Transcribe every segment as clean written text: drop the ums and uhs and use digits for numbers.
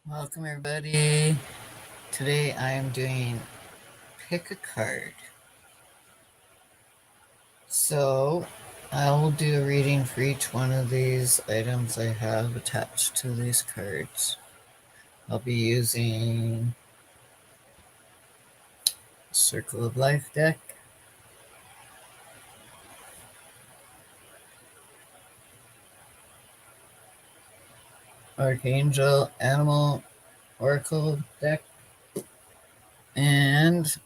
Welcome, everybody. Today I am doing pick a card. So I will do a reading for each one of these items I have attached to these cards. I'll be using Circle of Life deck, Archangel Animal Oracle deck, and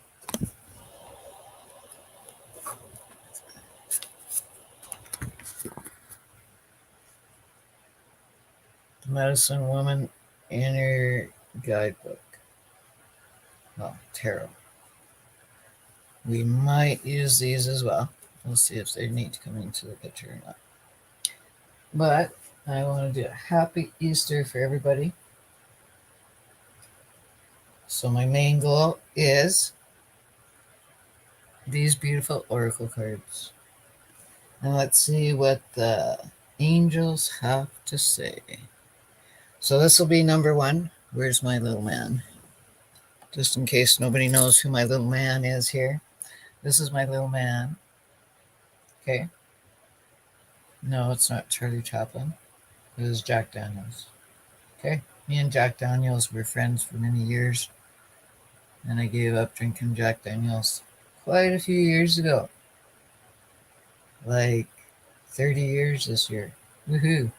the Medicine Woman Inner Guidebook. Well, tarot. We might use these as well. We'll see if they need to come into the picture or not. But I want to do a happy Easter for everybody. So my main goal is these beautiful oracle cards. And let's see what the angels have to say. So this will be number one. Where's my little man? Just in case nobody knows who my little man is here. This is my little man. Okay. No, it's not Charlie Chaplin. It was Jack Daniels. Okay. Me and Jack Daniels were friends for many years. And I gave up drinking Jack Daniels quite a few years ago. Like 30 years this year. Woohoo.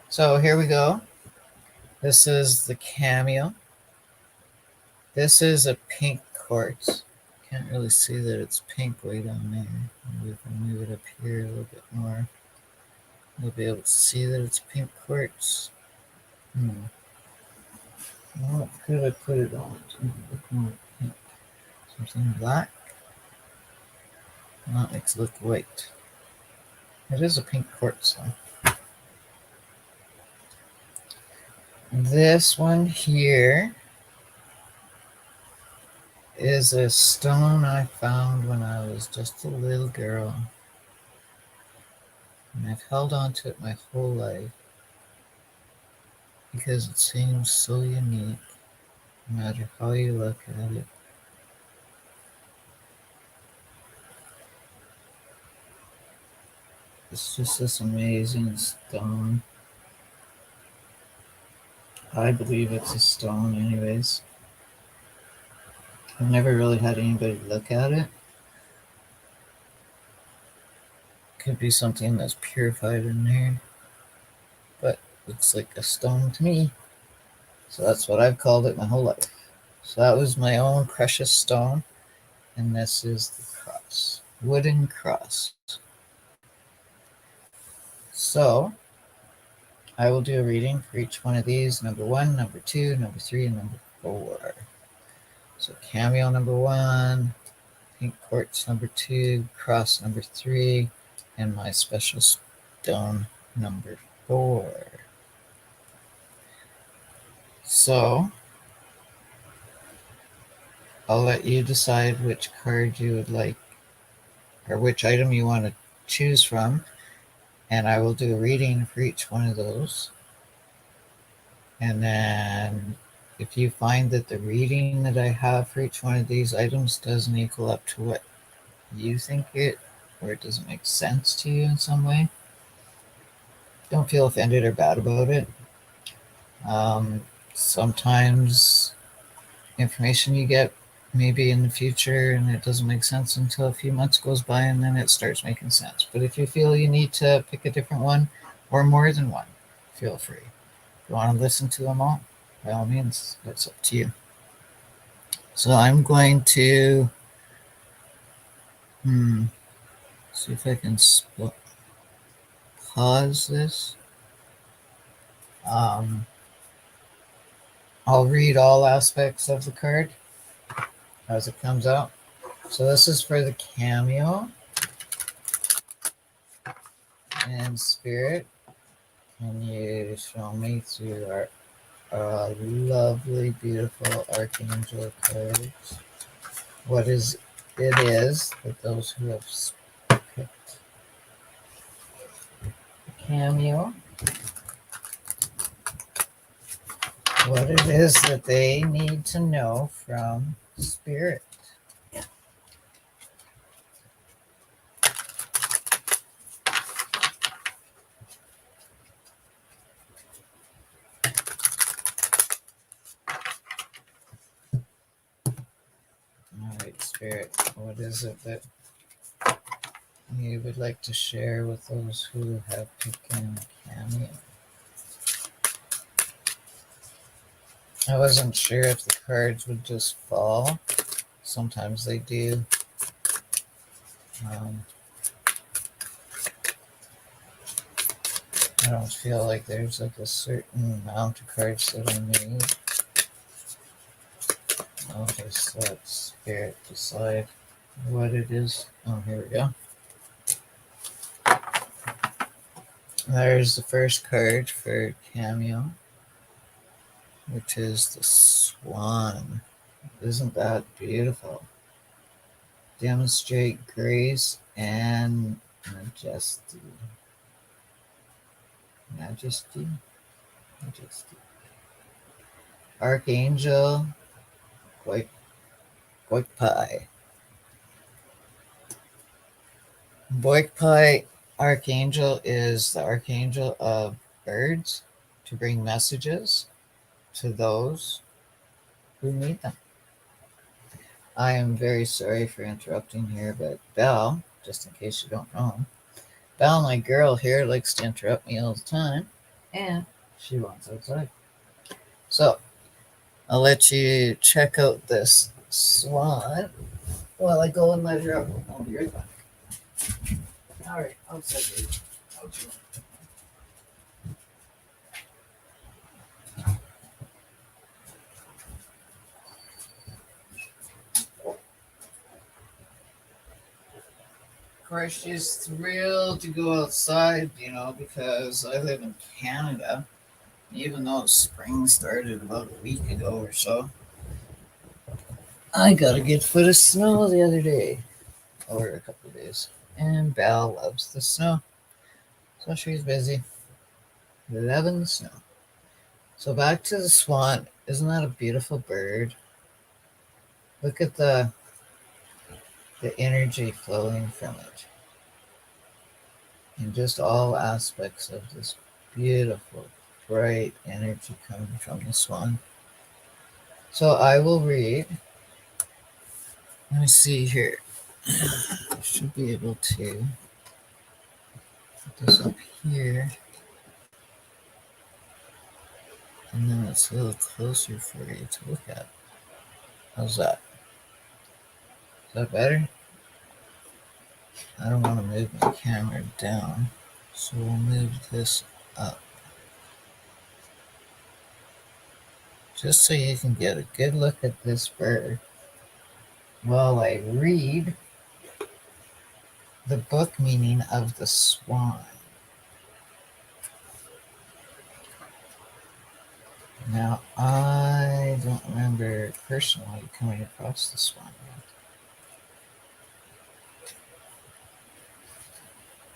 So here we go. This is the Cameo. This is a pink quartz. Can't really see that it's pink way down there. Maybe if I move it up here a little bit more, you'll be able to see that it's pink quartz. What could I put it on to look more pink? Something black? That makes it look white. It is a pink quartz though. This one here is a stone I found when I was just a little girl. And I've held on to it my whole life because it seems so unique, no matter how you look at it. It's just this amazing stone. I believe it's a stone anyways. I've never really had anybody look at it. Could be something that's purified in there, but looks like a stone to me. So that's what I've called it my whole life. So that was my own precious stone, and this is the cross, wooden cross. So I will do a reading for each one of these, number 1, number 2, number 3, and number 4. So Cameo number 1, pink quartz number 2, cross number 3, and my special stone number 4. So I'll let you decide which card you would like, or which item you want to choose from, and I will do a reading for each one of those. And then if you find that the reading that I have for each one of these items doesn't equal up to what you think it, or it doesn't make sense to you in some way, don't feel offended or bad about it. Sometimes information you get maybe in the future and it doesn't make sense until a few months goes by and then it starts making sense. But if you feel you need to pick a different one or more than one, feel free. If you want to listen to them all, by all means, that's up to you. So I'm going to see if I can pause this. I'll read all aspects of the card as it comes out. So this is for the Cameo. And Spirit, can you show me through our lovely, beautiful Archangel cards what it is that those who have picked the Cameo, what it is that they need to know from Spirit. All right, Spirit, what is it that you would like to share with those who have taken Cameo? I wasn't sure if the cards would just fall. Sometimes they do. I don't feel like there's like a certain amount of cards that I need. I'll just let Spirit decide what it is. Oh, here we go. There's the first card for Cameo, which is the Swan. Isn't that beautiful? Demonstrate grace and majesty. Majesty? Majesty. Archangel Boikpai. Boikpai Archangel is the archangel of birds to bring messages to those who need them. I am very sorry for interrupting here, but Belle, just in case you don't know, Belle, my girl here, likes to interrupt me all the time, and she wants outside. So, I'll let you check out this swan while I go and let her out. I'll be right back. All right, outside, baby. Outside. Of course, she's thrilled to go outside, because I live in Canada. Even though spring started about a week ago or so, I got a good foot of snow the other day, or a couple of days. And Belle loves the snow, so she's busy loving the snow. So back to the swan. Isn't that a beautiful bird? Look at the energy flowing from it, and just all aspects of this beautiful, bright energy coming from the swan. So I will read. Let me see here. I should be able to put this up here. And then it's a little closer for you to look at. How's that? Is that better? I don't want to move my camera down, so we'll move this up. Just so you can get a good look at this bird while I read the book meaning of the swan. Now, I don't remember personally coming across the swan yet,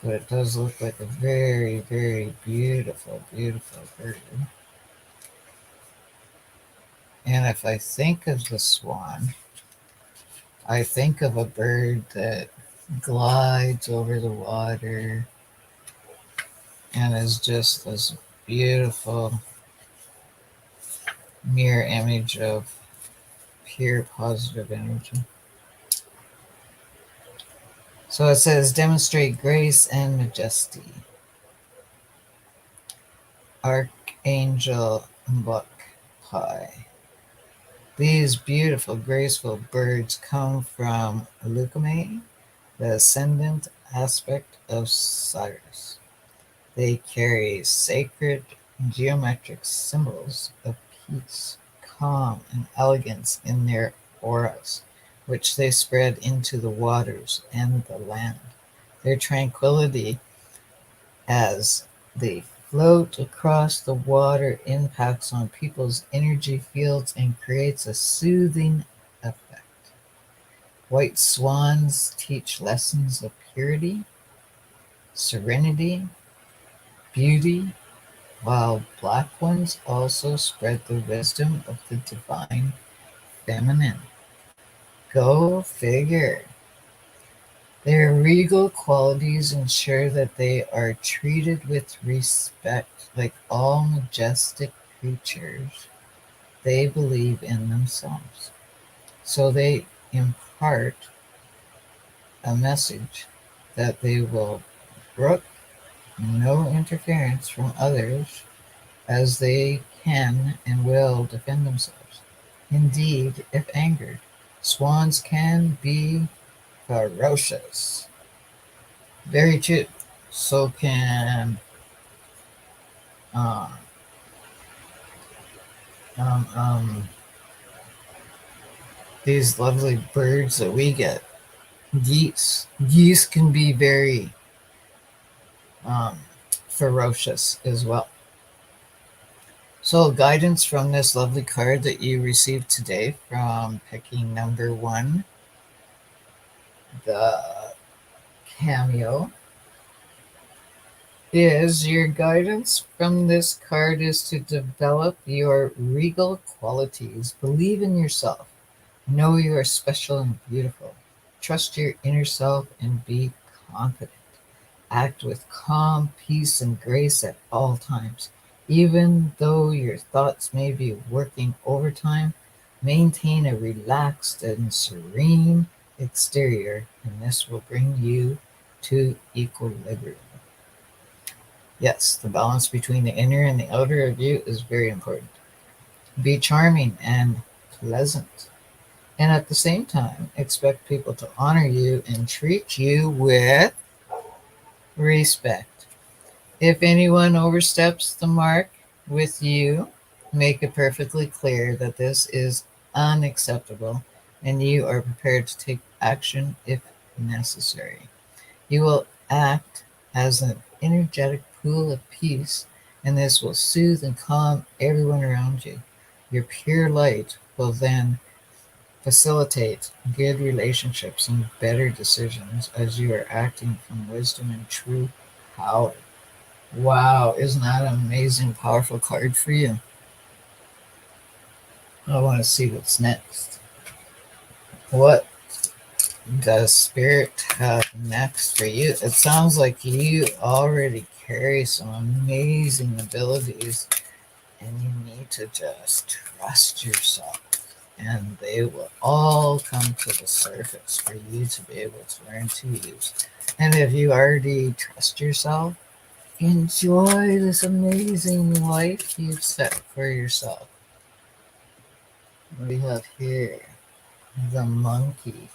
but it does look like a very, very beautiful, beautiful bird. And if I think of the swan, I think of a bird that glides over the water and is just this beautiful mirror image of pure positive energy. So it says, demonstrate grace and majesty. Archangel Boikpai. These beautiful, graceful birds come from Leucomai, the ascendant aspect of Sirius. They carry sacred geometric symbols of peace, calm, and elegance in their auras, which they spread into the waters and the land. Their tranquility as they float across the water impacts on people's energy fields and creates a soothing effect. White swans teach lessons of purity, serenity, beauty, while black ones also spread the wisdom of the divine feminine. Go figure. Their regal qualities ensure that they are treated with respect. Like all majestic creatures, they believe in themselves. So they impart a message that they will brook no interference from others, as they can and will defend themselves. Indeed, if angered, swans can be ferocious. Very true. So can uh, um, um, these lovely birds that we get. Geese. Geese can be very um, ferocious as well. So, guidance from this lovely card that you received today from picking number one, the Cameo, is your guidance from this card is to develop your regal qualities. Believe in yourself. Know you are special and beautiful. Trust your inner self and be confident. Act with calm, peace, and grace at all times. Even though your thoughts may be working overtime, maintain a relaxed and serene exterior, and this will bring you to equilibrium. Yes, the balance between the inner and the outer of you is very important. Be charming and pleasant. And at the same time, expect people to honor you and treat you with respect. If anyone oversteps the mark with you, make it perfectly clear that this is unacceptable and you are prepared to take action if necessary. You will act as an energetic pool of peace, and this will soothe and calm everyone around you. Your pure light will then facilitate good relationships and better decisions as you are acting from wisdom and true power. Wow, isn't that an amazing, powerful card for you? I want to see what's next. What does Spirit have next for you? It sounds like you already carry some amazing abilities and you need to just trust yourself. And they will all come to the surface for you to be able to learn to use. And if you already trust yourself, enjoy this amazing life you've set for yourself. We have here the monkey.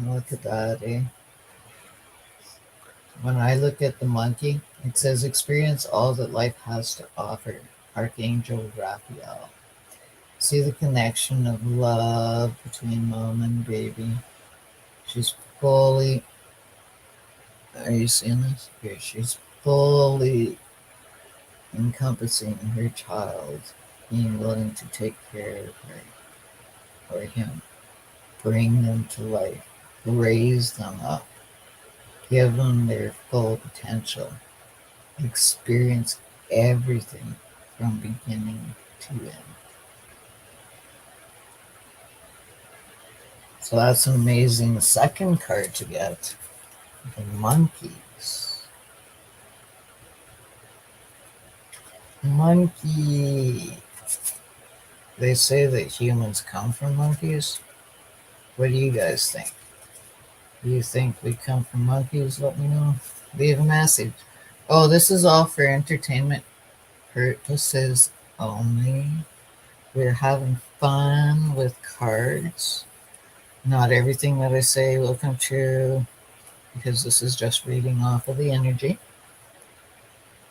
Look at that, eh? When I look at the monkey, it says experience all that life has to offer. Archangel Raphael. See the connection of love between mom and baby. She's fully, are you seeing this? Here, she's fully encompassing her child, being willing to take care of her or him, bring them to life, raise them up, give them their full potential, experience everything from beginning to end. So that's an amazing second card to get. The monkeys. Monkey. They say that humans come from monkeys. What do you guys think? Do you think we come from monkeys? Let me know. Leave a message. Oh, this is all for entertainment purposes only. We're having fun with cards. Not everything that I say will come true because this is just reading off of the energy.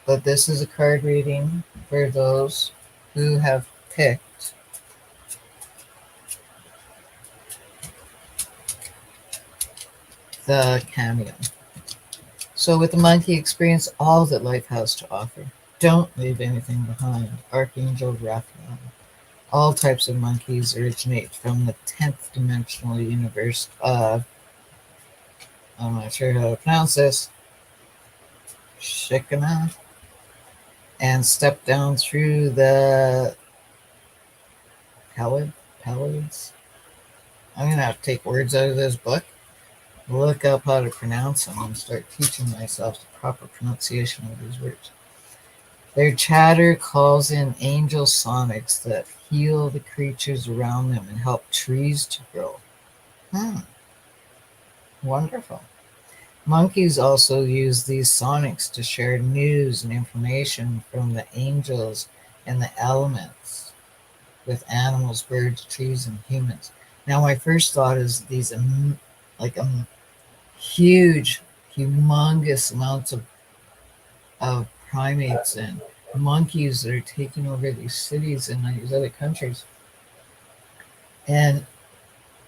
But this is a card reading for those who have picked the Cameo. So with the monkey, experience all that life has to offer. Don't leave anything behind. Archangel Raphael. All types of monkeys originate from the 10th dimensional universe of, I'm not sure how to pronounce this, Shikana, and step down through the pellets. I'm going to have to take words out of this book, look up how to pronounce them, and start teaching myself the proper pronunciation of these words. Their chatter calls in angel sonics that heal the creatures around them and help trees to grow. Wonderful. Monkeys also use these sonics to share news and information from the angels and the elements with animals, birds, trees, and humans. Now, my first thought is these like huge, humongous amounts of primates and monkeys that are taking over these cities in these other countries. And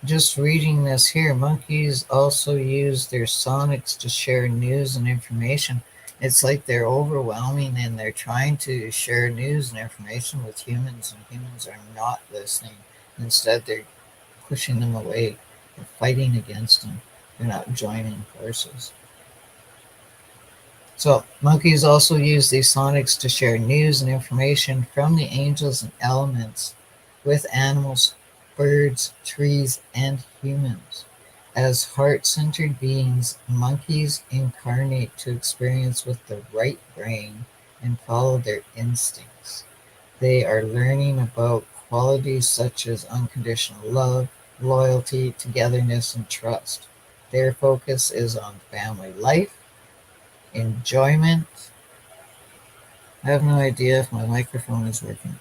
just reading this here, monkeys also use their sonics to share news and information. It's like they're overwhelming and they're trying to share news and information with humans, and humans are not listening. Instead, they're pushing them away. They're fighting against them. They're not joining forces. So, monkeys also use these sonics to share news and information from the angels and elements with animals, birds, trees, and humans. As heart-centered beings, monkeys incarnate to experience with the right brain and follow their instincts. They are learning about qualities such as unconditional love, loyalty, togetherness, and trust. Their focus is on family life, enjoyment. I have no idea if my microphone is working.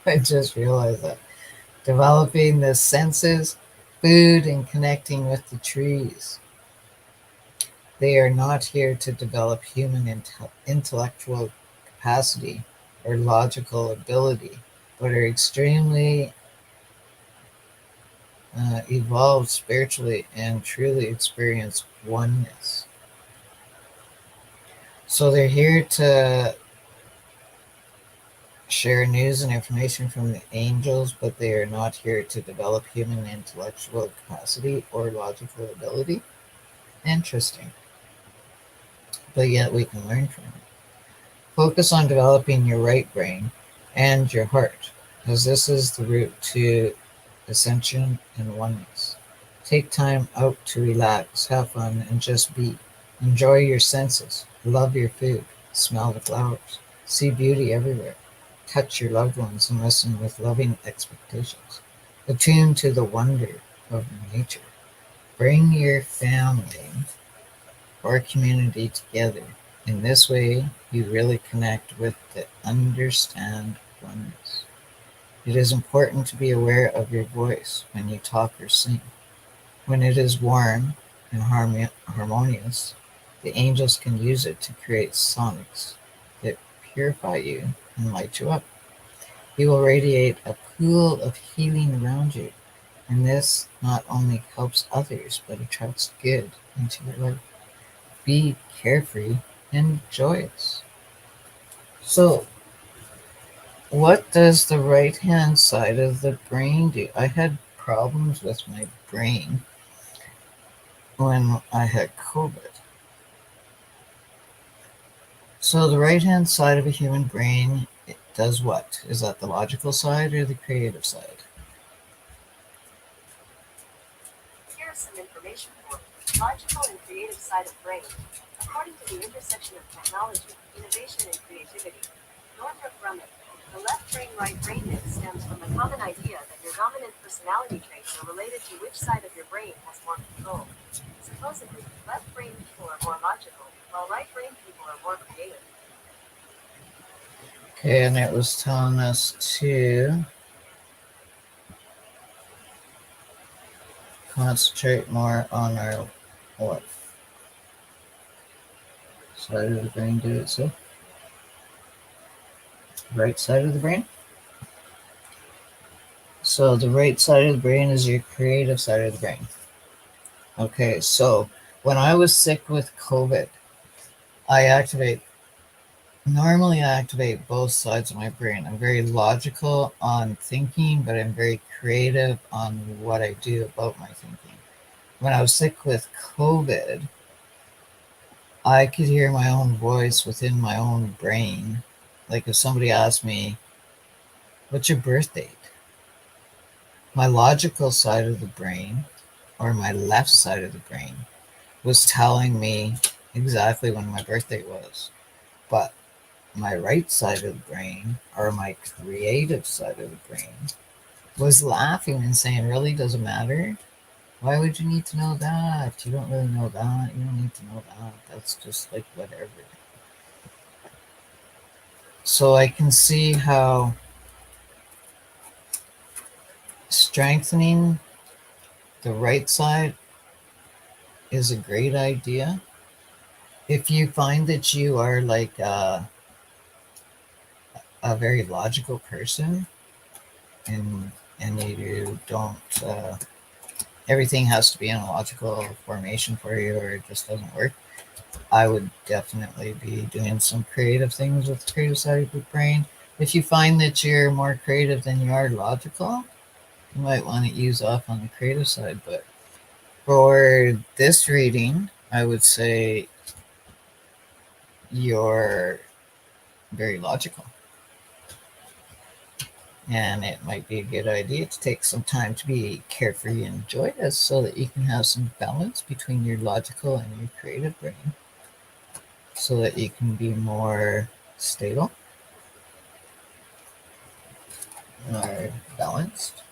I just realized that. Developing the senses, food, and connecting with the trees. They are not here to develop human intellectual capacity or logical ability, but are extremely evolved spiritually and truly experience oneness. So they're here to share news and information from the angels, but they are not here to develop human intellectual capacity or logical ability. Interesting. But yet we can learn from it. Focus on developing your right brain and your heart, as this is the route to ascension and oneness. Take time out to relax, have fun, and just be. Enjoy your senses. Love your food. Smell the flowers. See beauty everywhere. Touch your loved ones and listen with loving expectations. Attune to the wonder of nature. Bring your family or community together. In this way, you really connect with the understand oneness. It is important to be aware of your voice when you talk or sing. When it is warm and harmonious, the angels can use it to create sonics that purify you and light you up. You will radiate a pool of healing around you, and this not only helps others but attracts good into your life. Be carefree and joyous. So, what does the right hand side of the brain do? I had problems with my brain when I had COVID. So, the right hand side of a human brain, it does what? Is that the logical side or the creative side? Here is some information for logical and creative side of brain. According to the intersection of technology, innovation, and creativity, Northrop Grumman, the left brain-right brain myth stems from the common idea that your dominant personality traits are related to which side of your brain has more control. Supposedly, left brain people are more logical, while right brain people are more creative. Okay, and it was telling us to concentrate more on our what side of the brain do it so? Right side of the brain? So the right side of the brain is your creative side of the brain. Okay, so when I was sick with COVID, I normally I activate both sides of my brain. I'm very logical on thinking, but I'm very creative on what I do about my thinking. when I was sick with COVID, I could hear my own voice within my own brain. Like if somebody asked me, "What's your birth date?" My logical side of the brain, or my left side of the brain, was telling me exactly when my birthday was. But my right side of the brain, or my creative side of the brain, was laughing and saying, "Really? Doesn't matter? Why would you need to know that? You don't really know that. You don't need to know that. That's just like whatever." So I can see how strengthening the right side is a great idea. If you find that you are like a very logical person, and you don't everything has to be in a logical formation for you or it just doesn't work, I would definitely be doing some creative things with the creative side of your brain. If you find that you're more creative than you are logical, you might want to ease off on the creative side. But for this reading, I would say you're very logical. And it might be a good idea to take some time to be carefree and joyous so that you can have some balance between your logical and your creative brain so that you can be more stable or balanced.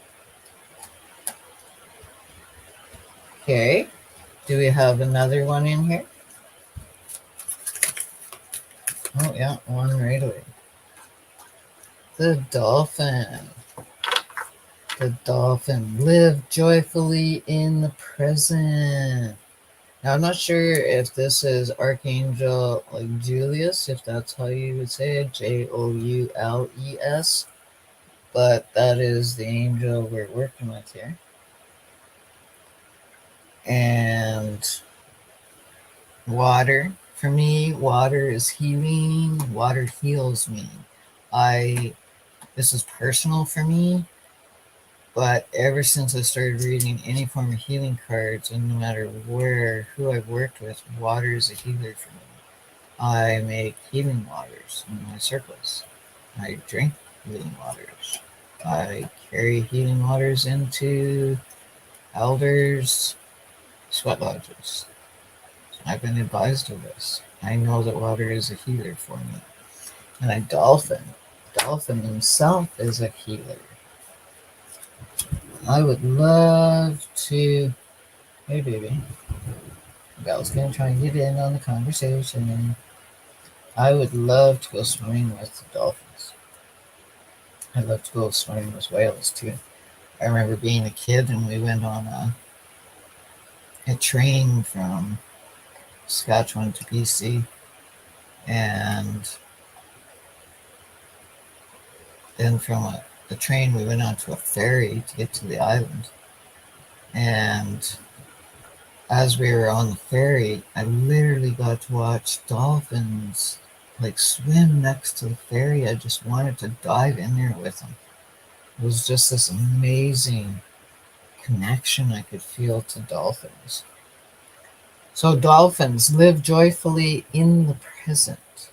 Okay, do we have another one in here? Oh, yeah, one right away. The dolphin. The dolphin. Live joyfully in the present. Now, I'm not sure if this is Archangel like Julius, if that's how you would say it, Joules, but that is the angel we're working with here. And water. For me, water is healing. Water heals me. This is personal for me, but ever since I started reading any form of healing cards, and no matter who I've worked with, water is a healer for me. I make healing waters in my circles. I drink healing waters. I carry healing waters into elders' sweat lodges. I've been advised of this. I know that water is a healer for me. And a dolphin. Dolphin himself is a healer. I would love to. Hey, baby. Belle's gonna try and get in on the conversation. I would love to go swimming with the dolphins. I'd love to go swimming with whales too. I remember being a kid and we went on a train from Saskatchewan to BC, and then from the train we went onto a ferry to get to the island. And as we were on the ferry, I literally got to watch dolphins like swim next to the ferry. I just wanted to dive in there with them. It was just this amazing connection I could feel to dolphins. So, dolphins live joyfully in the present.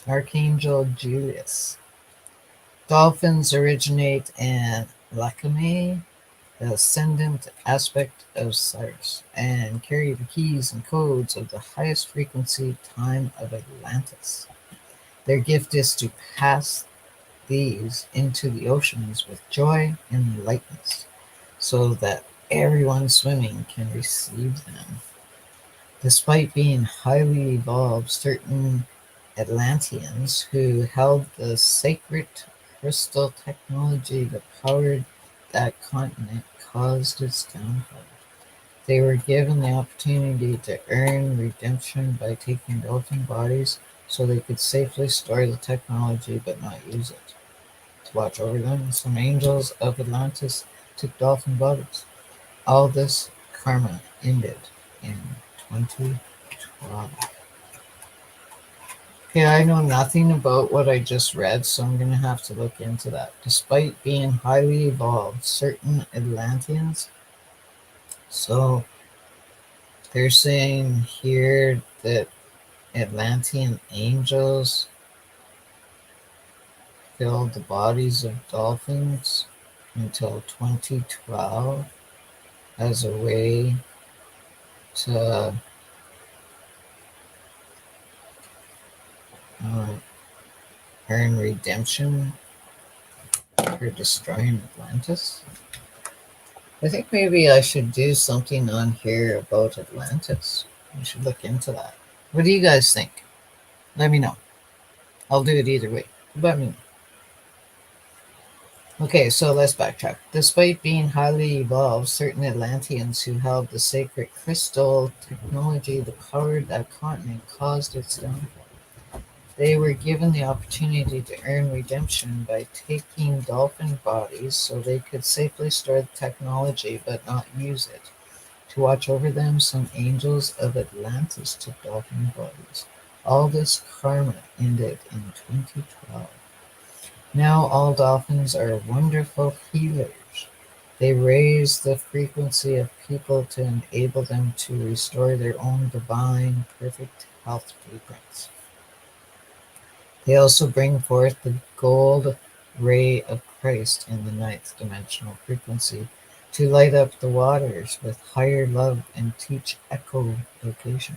Archangel Julius. Dolphins originate in Lakame, the ascendant aspect of Cyrus, and carry the keys and codes of the highest frequency time of Atlantis. Their gift is to pass these into the oceans with joy and lightness, so that everyone swimming can receive them. Despite being highly evolved, certain Atlanteans who held the sacred crystal technology that powered that continent caused its downfall. They were given the opportunity to earn redemption by taking dolphin bodies so they could safely store the technology but not use it. To watch over them, some angels of Atlantis took dolphin bodies. All this karma ended in 2012. Okay, I know nothing about what I just read, so I'm going to have to look into that. Despite being highly evolved, certain Atlanteans, so They're saying here that Atlantean angels filled the bodies of dolphins until 2012 as a way to uh, earn redemption for destroying Atlantis. I think maybe I should do something on here about Atlantis. We should look into that. What do you guys think? Let me know. I'll do it either way. Let me know. Okay, so let's backtrack. Despite being highly evolved, certain Atlanteans who held the sacred crystal technology that powered that continent caused its downfall. They were given the opportunity to earn redemption by taking dolphin bodies so they could safely store the technology but not use it. To watch over them, some angels of Atlantis took dolphin bodies. All this karma ended in 2012. Now all dolphins are wonderful healers. They raise the frequency of people to enable them to restore their own divine, perfect health blueprints. They also bring forth the gold ray of Christ in the ninth dimensional frequency to light up the waters with higher love and teach echolocation.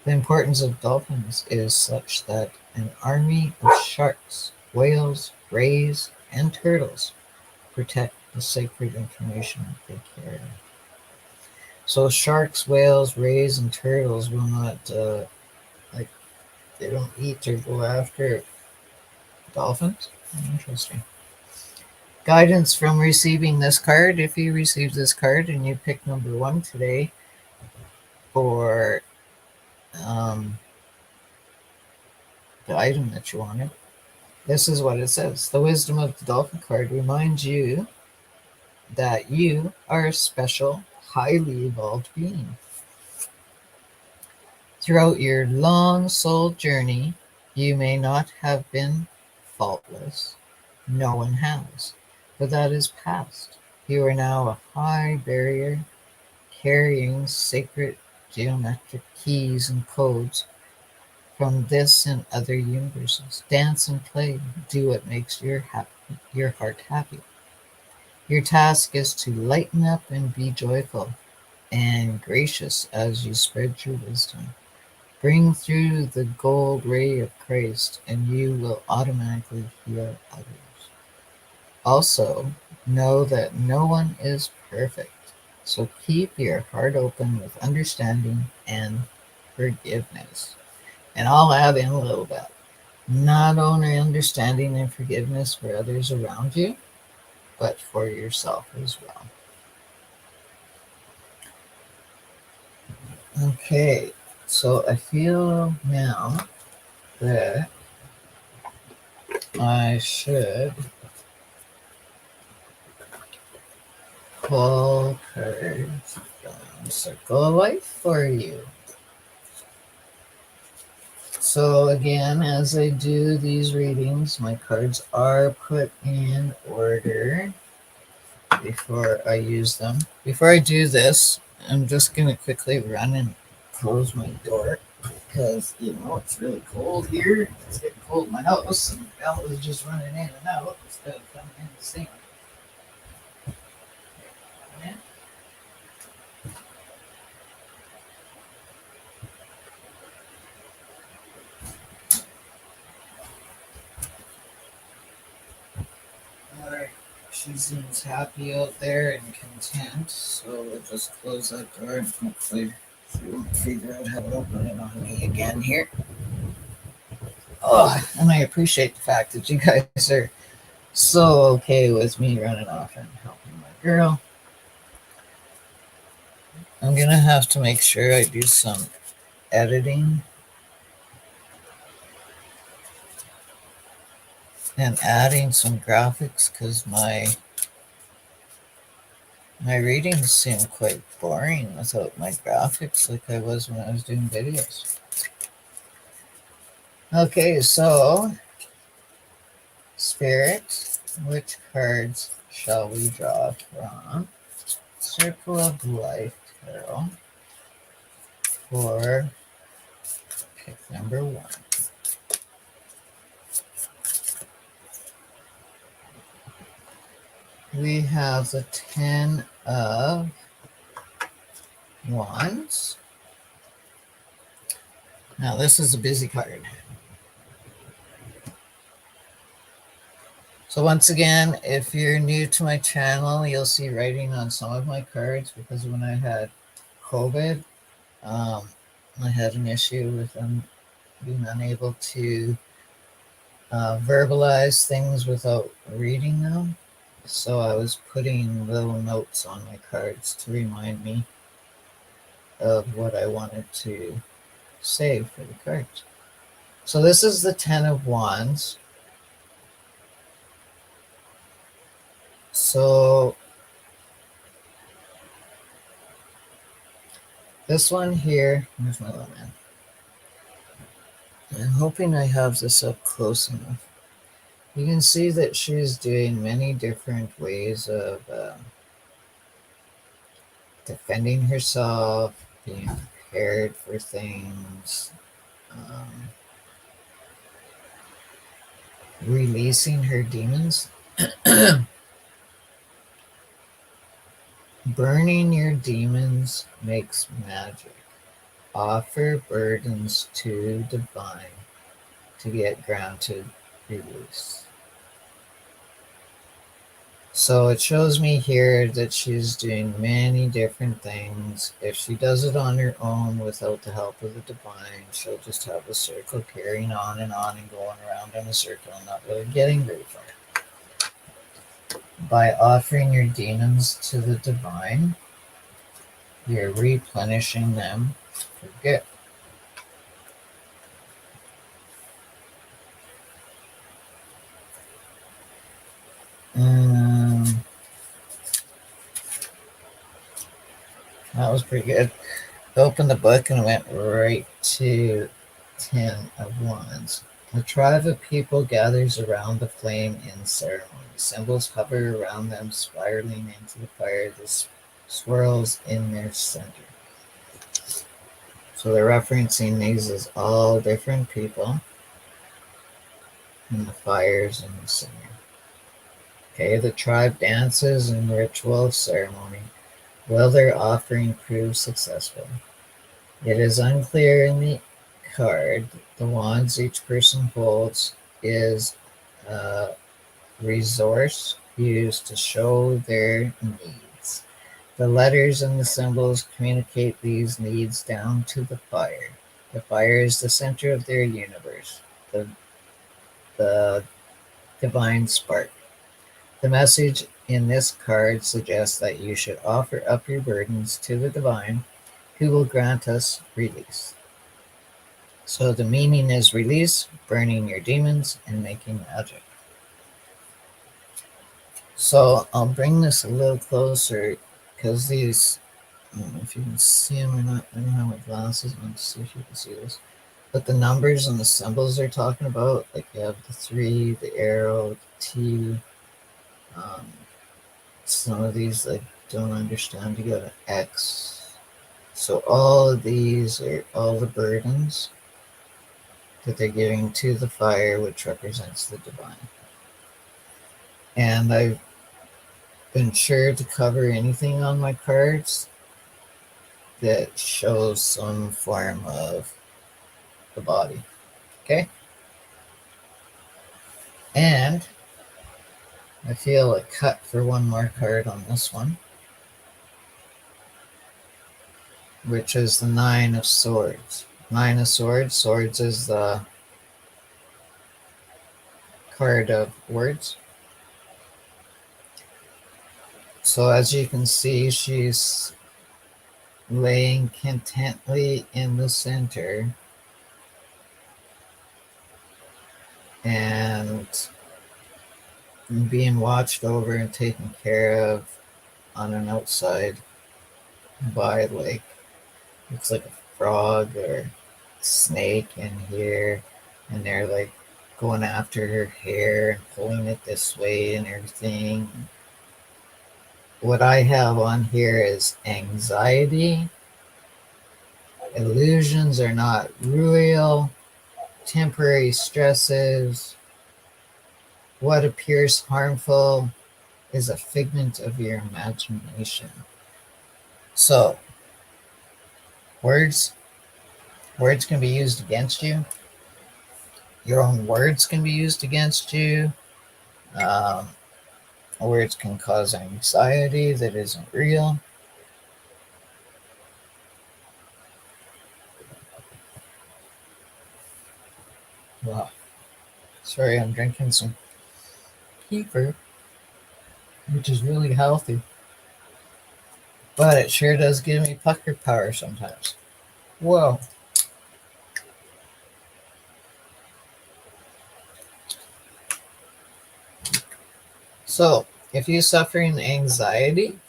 The importance of dolphins is such that an army of sharks, whales, rays, and turtles protect the sacred information they carry. So sharks, whales, rays, and turtles will not like they don't eat or go after dolphins. Interesting. Guidance from receiving this card. If you receive this card and you pick number 1 today for um, the item that you wanted, this is what it says. The wisdom of the dolphin card reminds you that you are a special, highly evolved being. Throughout your long soul journey, you may not have been faultless. No one has. But that is past. You are now a high barrier carrying sacred geometric keys and codes from this and other universes. Dance and play. Do what makes your heart happy. Your task is to lighten up and be joyful and gracious as you spread your wisdom. Bring through the gold ray of Christ, and you will automatically heal others. Also, know that no one is perfect, so keep your heart open with understanding and forgiveness. And I'll add in a little bit. Not only understanding and forgiveness for others around you, but for yourself as well. Okay, so I feel now that I should pull cards from Circle of Life for you. So again, as I do these readings, my cards are put in order before I use them. Before I do this, I'm just going to quickly run and close my door because, it's really cold here. It's getting cold in my house, and Belle is just running in and out instead of coming in to see me. All right. She seems happy out there and content, so we'll just close that door and hopefully she won't figure out how to open it on me again here. Oh, and I appreciate the fact that you guys are so okay with me running off and helping my girl. I'm gonna have to make sure I do some editing and adding some graphics because my readings seem quite boring without my graphics like I was when I was doing videos. Okay, so Spirit, which cards shall we draw from? Circle of Life Tarot for pick number 1. We have the 10 of Wands. Now, this is a busy card. So once again, if you're new to my channel, you'll see writing on some of my cards because when I had COVID, I had an issue with them being unable to verbalize things without reading them. So I was putting little notes on my cards to remind me of what I wanted to say for the cards. So this is the 10 of Wands. So this one here, where's my little man? I'm hoping I have this up close enough. You can see that she's doing many different ways of defending herself, being prepared for things, um, releasing her demons. Burning your demons makes magic. Offer burdens to divine to get granted release. So it shows me here that she's doing many different things. If she does it on her own without the help of the divine, she'll just have a circle carrying on and going around in a circle and not really getting very far. By offering your demons to the divine, you're replenishing them for good. That was pretty good. I opened the book and went right to 10 of Wands. A tribe of people gathers around the flame in ceremony. Symbols hover around them, spiraling into the fire that swirls in their center. So they're referencing these as all different people and the fires in the center. Okay, the tribe dances in ritual ceremony. Will their offering prove successful? It is unclear in the card. The wands each person holds is a resource used to show their needs. The letters and the symbols communicate these needs down to the fire. The fire is the center of their universe, the divine spark. The message in this card suggests that you should offer up your burdens to the divine, who will grant us release. So the meaning is release, burning your demons, and making magic. So I'll bring this a little closer because these, I don't know if you can see them or not. I don't have my glasses on to see if you can see this. But the numbers and the symbols they're talking about, like you have the 3, the arrow, the T. Some of these I don't understand. You got an X. So all of these are all the burdens that they're giving to the fire, which represents the divine. And I've been sure to cover anything on my cards that shows some form of the body. Okay? And I feel a cut for one more card on this one, which is the 9 of Swords. 9 of Swords. Swords is the card of words. So as you can see, she's laying contently in the center and being watched over and taken care of on an outside by like, looks like a frog or a snake in here, and they're like going after her hair and pulling it this way and everything. what I have on here is anxiety. Illusions are not real. Temporary stresses. What appears harmful is a figment of your imagination. So, words words can be used against you. Your own words can be used against you. Um, Words can cause anxiety that isn't real. Well, sorry, I'm drinking some kefir, which is really healthy, but it sure does give me pucker power sometimes. Whoa. So, if you're suffering anxiety,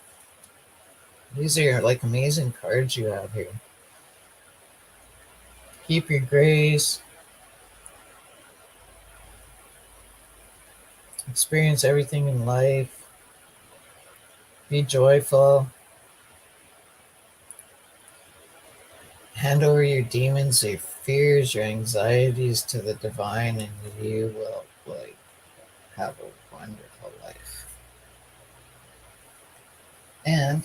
these are like amazing cards you have here. Keep your grace, experience everything in life, be joyful, hand over your demons, your fears, your anxieties to the divine, and you will like have a wonderful life. And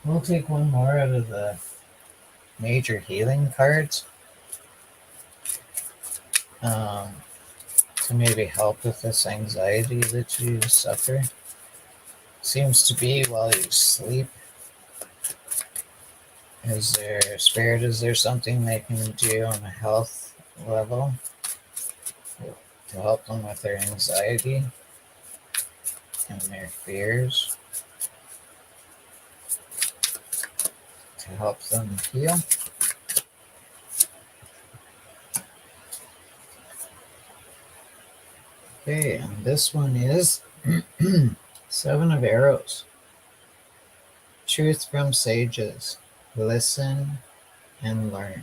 we'll take one more out of the major healing cards um, to maybe help with this anxiety that you suffer. Seems to be while you sleep. Is there spirit? Is there something they can do on a health level to help them with their anxiety and their fears to help them heal? Okay, and this one is Seven of Arrows. Truth from sages. Listen and learn.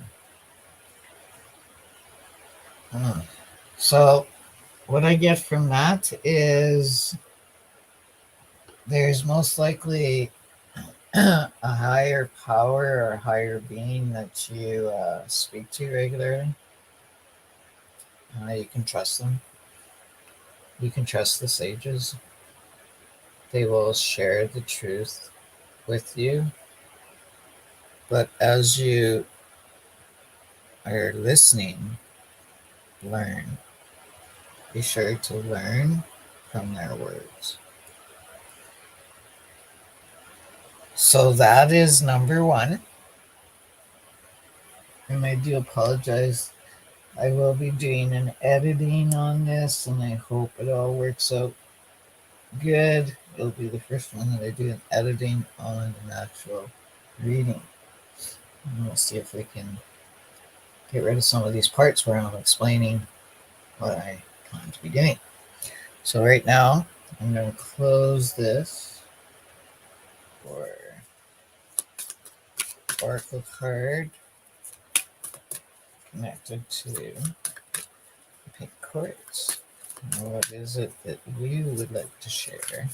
So, what I get from that is there's most likely a higher power or a higher being that you speak to regularly. You can trust them. You can trust the sages. They will share the truth with you. But as you are listening, learn. Be sure to learn from their words. So that is number one. And I do apologize. I will be doing an editing on this, and I hope it all works out good. It'll be the first one that I do an editing on an actual reading. And we'll see if we can get rid of some of these parts where I'm explaining what I plan to be doing. So right now, I'm going to close this for Oracle card connected to pink quartz. Now, what is it that you would like to share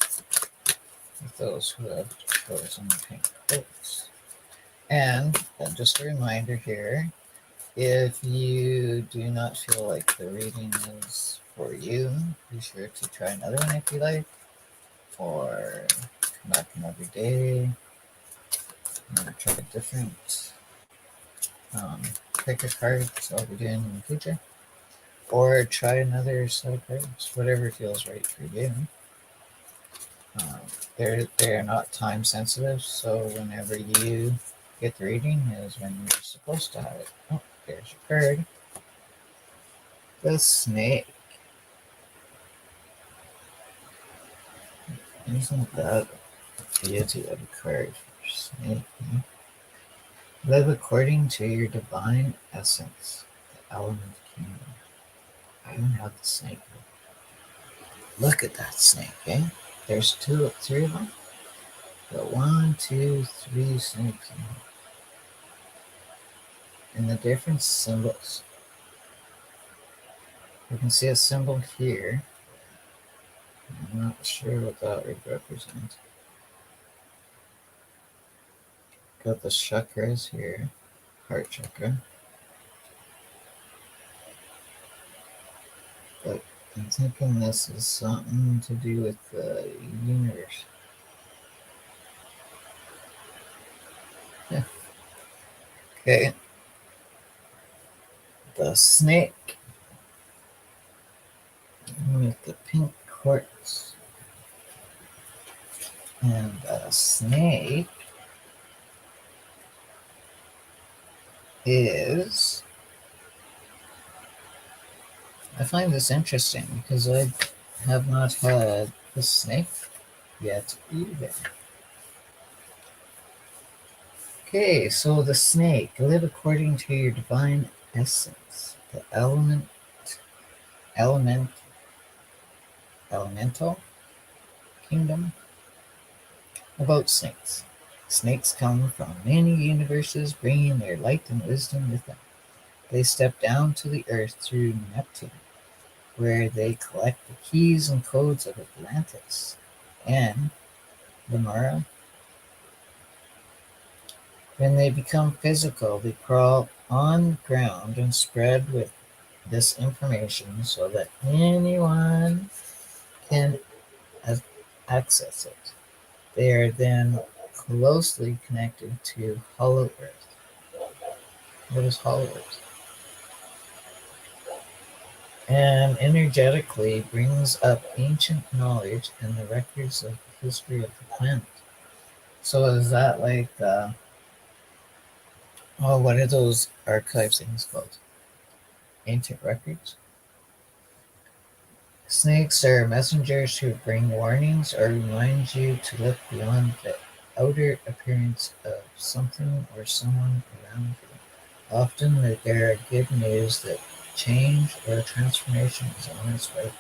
with those who have chosen pink quartz? And just a reminder here, if you do not feel like the reading is for you, be sure to try another one if you like, or come back another day, and try a different pick a card, so I'll be doing in the future, or try another set of cards, whatever feels right for you. They're not time sensitive, so whenever you get the reading is when you're supposed to have it. Oh, there's your card. The snake. Isn't that the beauty of a card for snake? Live according to your divine essence, the element kingdom. I even have the snake. Look at that snake, eh? There's three of them. Got 1, 2, 3 snakes in here. And the different symbols. You can see a symbol here. I'm not sure what that would represent. got the chakras here, heart chakra. But I'm thinking this is something to do with the universe. Yeah. Okay. The snake with the pink quartz. And the snake is. I find this interesting because I have not had the snake yet either. Okay, so the snake, live according to your divine essence. The element, elemental kingdom about snakes. Snakes come from many universes, bringing their light and wisdom with them. They step down to the earth through Neptune, where they collect the keys and codes of Atlantis and Lemura. When they become physical, they crawl on the ground and spread with this information so that anyone can access it. They are then closely connected to Hollow Earth. What is Hollow Earth? And energetically brings up ancient knowledge and the records of the history of the planet. So is that like what are those archive things called? Ancient records? Snakes are messengers who bring warnings or remind you to look beyond the outer appearance of something or someone around you. Often they bear good news that change or transformation is on its way.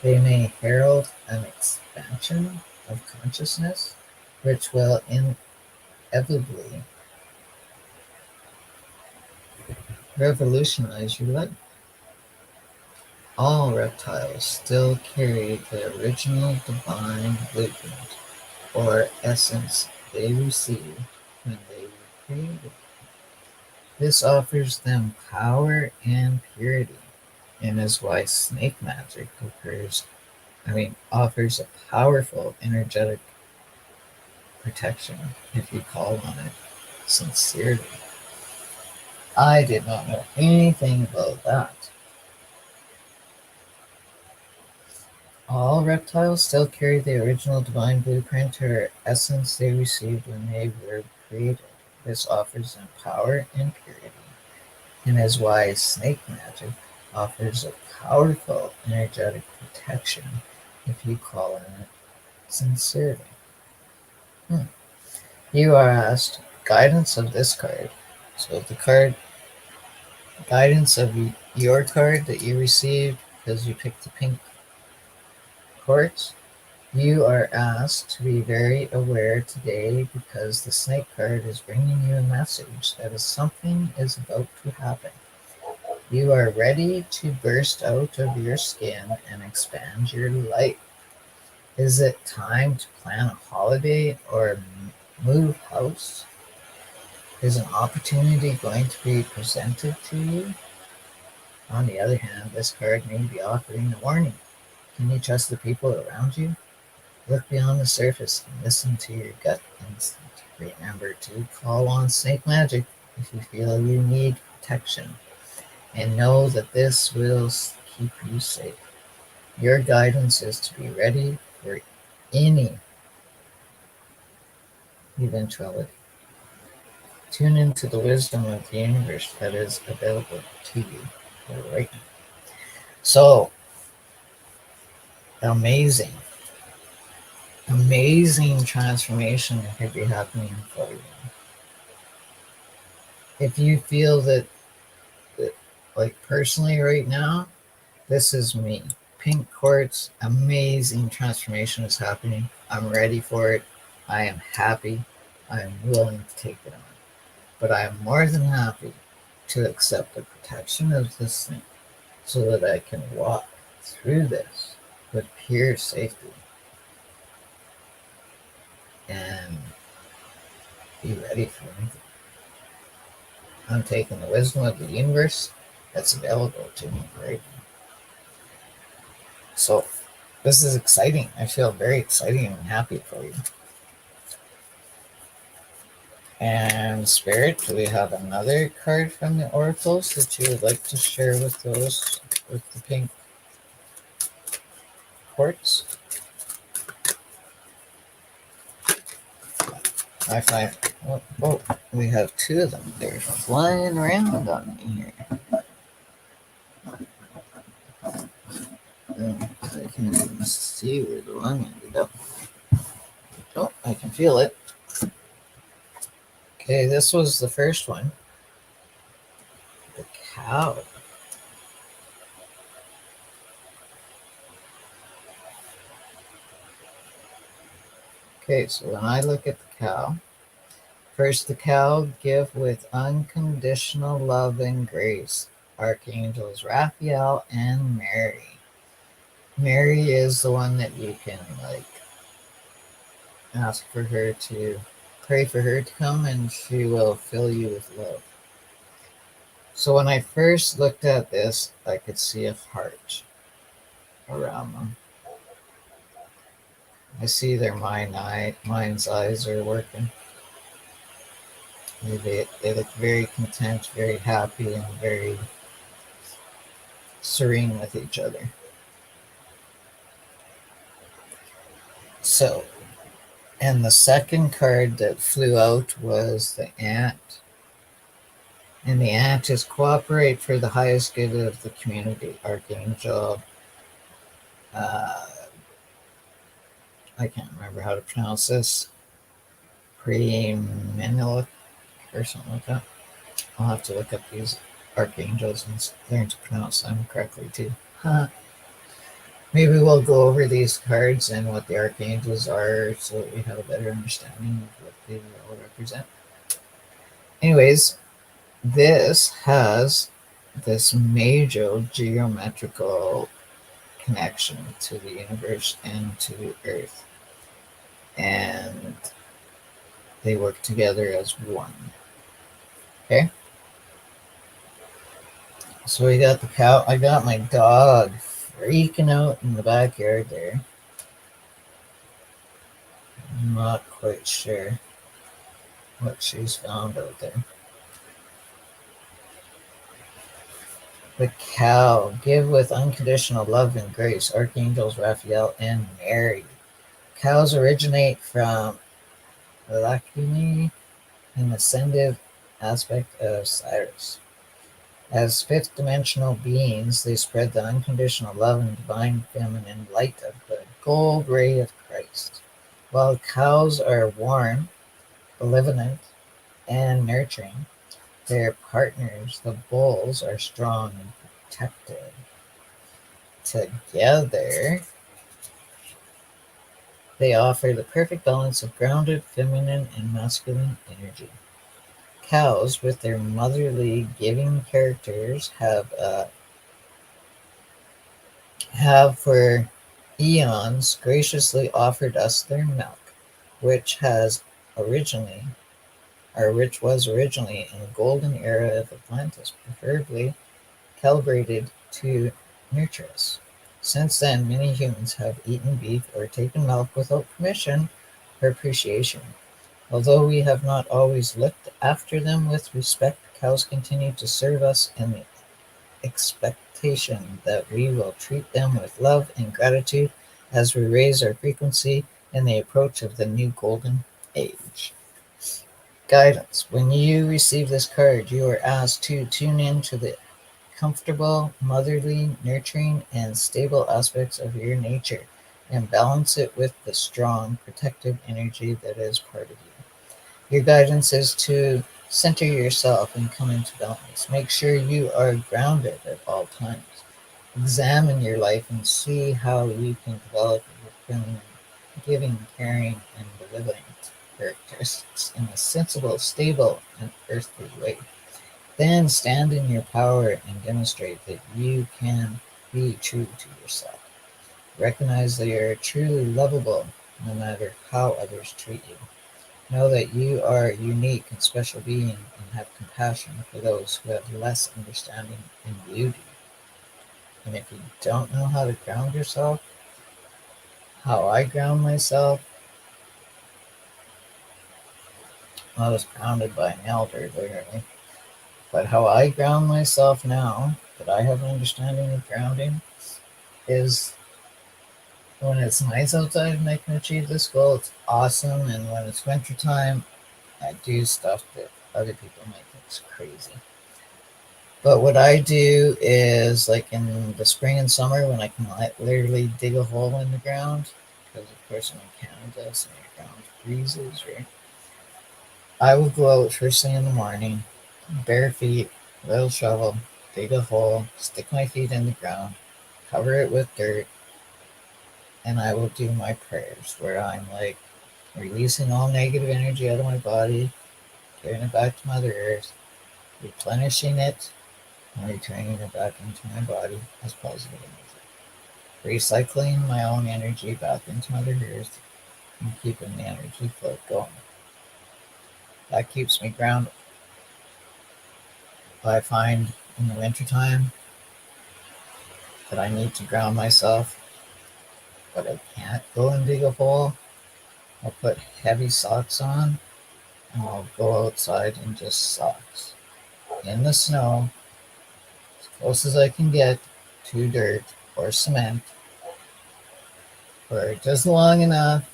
They may herald an expansion of consciousness, which will inevitably revolutionize your life. All reptiles still carry the original divine blueprint or essence they received when they were created. This offers them power and purity, and is why snake magic offers a powerful energetic protection if you call on it sincerely. I did not know anything about that. All reptiles still carry the original divine blueprint or essence they received when they were created. This offers them power and purity, and is why snake magic offers a powerful energetic protection if you call on it sincerely. Hmm. You are asked guidance of this card. So the card guidance of your card that you received because you picked the pink quartz. You are asked to be very aware today because the snake card is bringing you a message that something is about to happen. You are ready to burst out of your skin and expand your life. Is it time to plan a holiday or move house? Is an opportunity going to be presented to you? On the other hand, this card may be offering a warning. Can you trust the people around you? Look beyond the surface and listen to your gut instinct. Remember to call on snake magic if you feel you need protection, and know that this will keep you safe. Your guidance is to be ready for any eventuality. Tune into the wisdom of the universe that is available to you right now. So, amazing, amazing transformation could be happening for you. If you feel that, like personally right now, this is me. Pink quartz, amazing transformation is happening. I'm ready for it. I am happy. I am willing to take it on. But I am more than happy to accept the protection of this thing so that I can walk through this with pure safety. And Be ready for anything. I'm taking the wisdom of the universe that's available to me right now. So this is exciting. I feel very exciting and happy for you. And Spirit, do we have another card from the oracles that you would like to share with those with the pink quartz? I find, we have two of them. They're flying around on me here. I can't even see where the one ended up. Oh, I can feel it. Okay, this was the first one. The cow. Okay, so when I look at the cow, first the cow give with unconditional love and grace. Archangels Raphael and Mary. Mary is the one that you can ask for her to pray for her to come and she will fill you with love. So when I first looked at this, I could see a heart around them. I see their mind's eyes are working. They look very content, very happy, and very serene with each other. So, and the second card that flew out was the ant. And the ant is cooperate for the highest good of the community. Archangel, uh, I can't remember how to pronounce this. Pre-Menelik or something like that. I'll have to look up these archangels and learn to pronounce them correctly too. Maybe we'll go over these cards and what the archangels are so that we have a better understanding of what they all represent. Anyways, this has this major geometrical connection to the universe and to Earth. And they work together as one. Okay? So we got the cow. I got my dog freaking out in the backyard there. I'm not quite sure what she's found out there. The cow, give with unconditional love and grace. Archangels Raphael and Mary. Cows originate from Lakshmi, an ascended aspect of Cyrus. As fifth dimensional beings, they spread the unconditional love and divine feminine light of the gold ray of Christ. While cows are warm, benevolent, and nurturing, their partners, the bulls, are strong and protective. Together, they offer the perfect balance of grounded feminine and masculine energy. Cows, with their motherly, giving characters, have for eons graciously offered us their milk, which was originally in the golden era of Atlantis, preferably calibrated to nurture us. Since then, many humans have eaten beef or taken milk without permission or appreciation. Although we have not always looked after them with respect, cows continue to serve us in the expectation that we will treat them with love and gratitude as we raise our frequency in the approach of the new golden age. Guidance. When you receive this card, you are asked to tune in to the comfortable, motherly, nurturing, and stable aspects of your nature and balance it with the strong, protective energy that is part of you. Your guidance is to center yourself and come into balance. Make sure you are grounded at all times. Examine your life and see how you can develop your feminine, giving, caring, and benevolent characteristics in a sensible, stable, and earthly way. Then stand in your power and demonstrate that you can be true to yourself. Recognize that you are truly lovable no matter how others treat you. Know that you are a unique and special being and have compassion for those who have less understanding and beauty. And if you don't know how to ground yourself, how I ground myself, I was grounded by an elder, literally. But how I ground myself now, that I have an understanding of grounding, is when it's nice outside and I can achieve this goal, it's awesome. And when it's winter time, I do stuff that other people might think is crazy. But what I do is, like in the spring and summer, when I can literally dig a hole in the ground, because of course I'm in Canada, so the ground freezes, right? I would go out first thing in the morning, bare feet, little shovel, dig a hole, stick my feet in the ground, cover it with dirt, and I will do my prayers where I'm like releasing all negative energy out of my body, giving it back to Mother Earth, replenishing it, and returning it back into my body as positive energy. Recycling my own energy back into Mother Earth and keeping the energy flow going. That keeps me grounded. I find in the wintertime that I need to ground myself, but I can't go and dig a hole. I'll put heavy socks on and I'll go outside in just socks in the snow as close as I can get to dirt or cement, or just long enough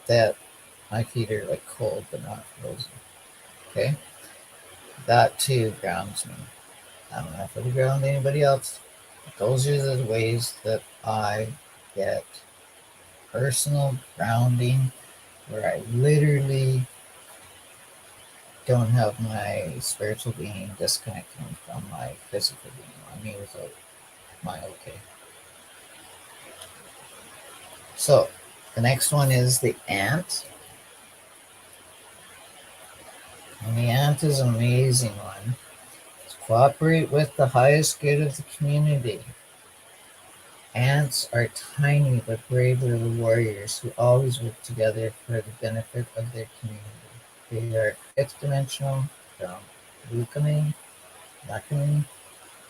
that my feet are like cold but not frozen. Okay? That too grounds me. I don't know if it'll ground anybody else, but those are the ways that I get personal grounding where I literally don't have my spiritual being disconnecting from my physical being on me without my okay. So the next one is the ant. And the ant is an amazing one. To cooperate with the highest good of the community. Ants are tiny but brave little warriors who always work together for the benefit of their community. They are fifth dimensional from Lakami,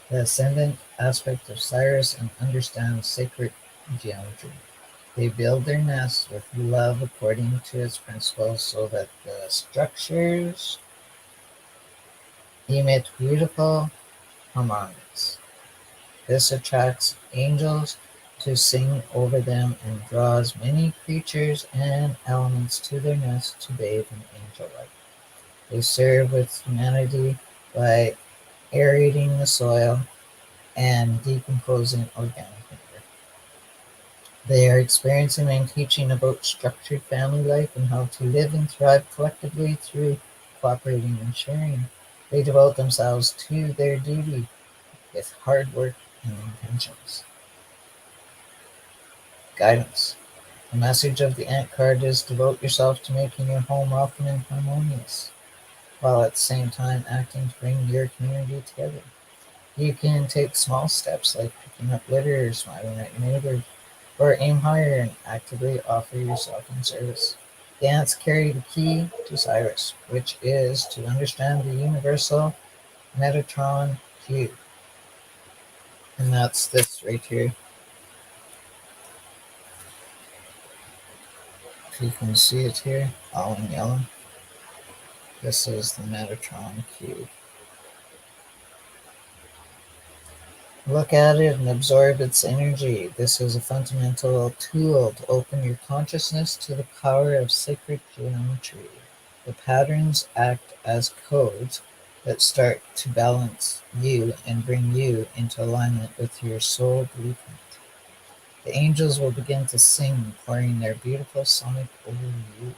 the ascendant aspect of Cyrus, and understand sacred geometry. They build their nests with love according to its principles so that the structures emit beautiful harmonics. This attracts angels to sing over them and draws many creatures and elements to their nest to bathe in angel light. They serve with humanity by aerating the soil and decomposing organic matter. They are experiencing and teaching about structured family life and how to live and thrive collectively through cooperating and sharing. They devote themselves to their duty with hard work and intentions. Guidance. The message of the ant card is devote yourself to making your home welcome and harmonious, while at the same time acting to bring your community together. You can take small steps like picking up litter or smiling at your neighbor, or aim higher and actively offer yourself in service. The ants carry the key to Cyrus, which is to understand the universal Metatron cube. And that's this right here. If you can see it here, all in yellow. This is the Metatron cube. Look at it and absorb its energy. This is a fundamental tool to open your consciousness to the power of sacred geometry. The patterns act as codes that start to balance you and bring you into alignment with your soul blueprint. The angels will begin to sing, pouring their beautiful sonic over you.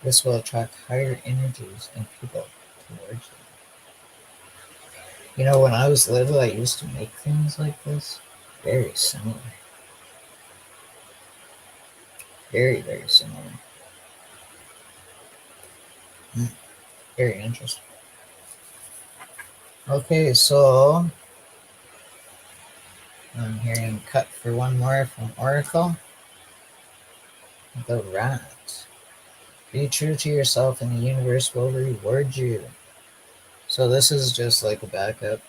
This will attract higher energies and people towards you. You know, when I was little, I used to make things like this. Very similar. Very, very similar. Hmm, very interesting. Okay, so I'm hearing cut for one more from Oracle. The rat. Be true to yourself and the universe will reward you. So this is just like a backup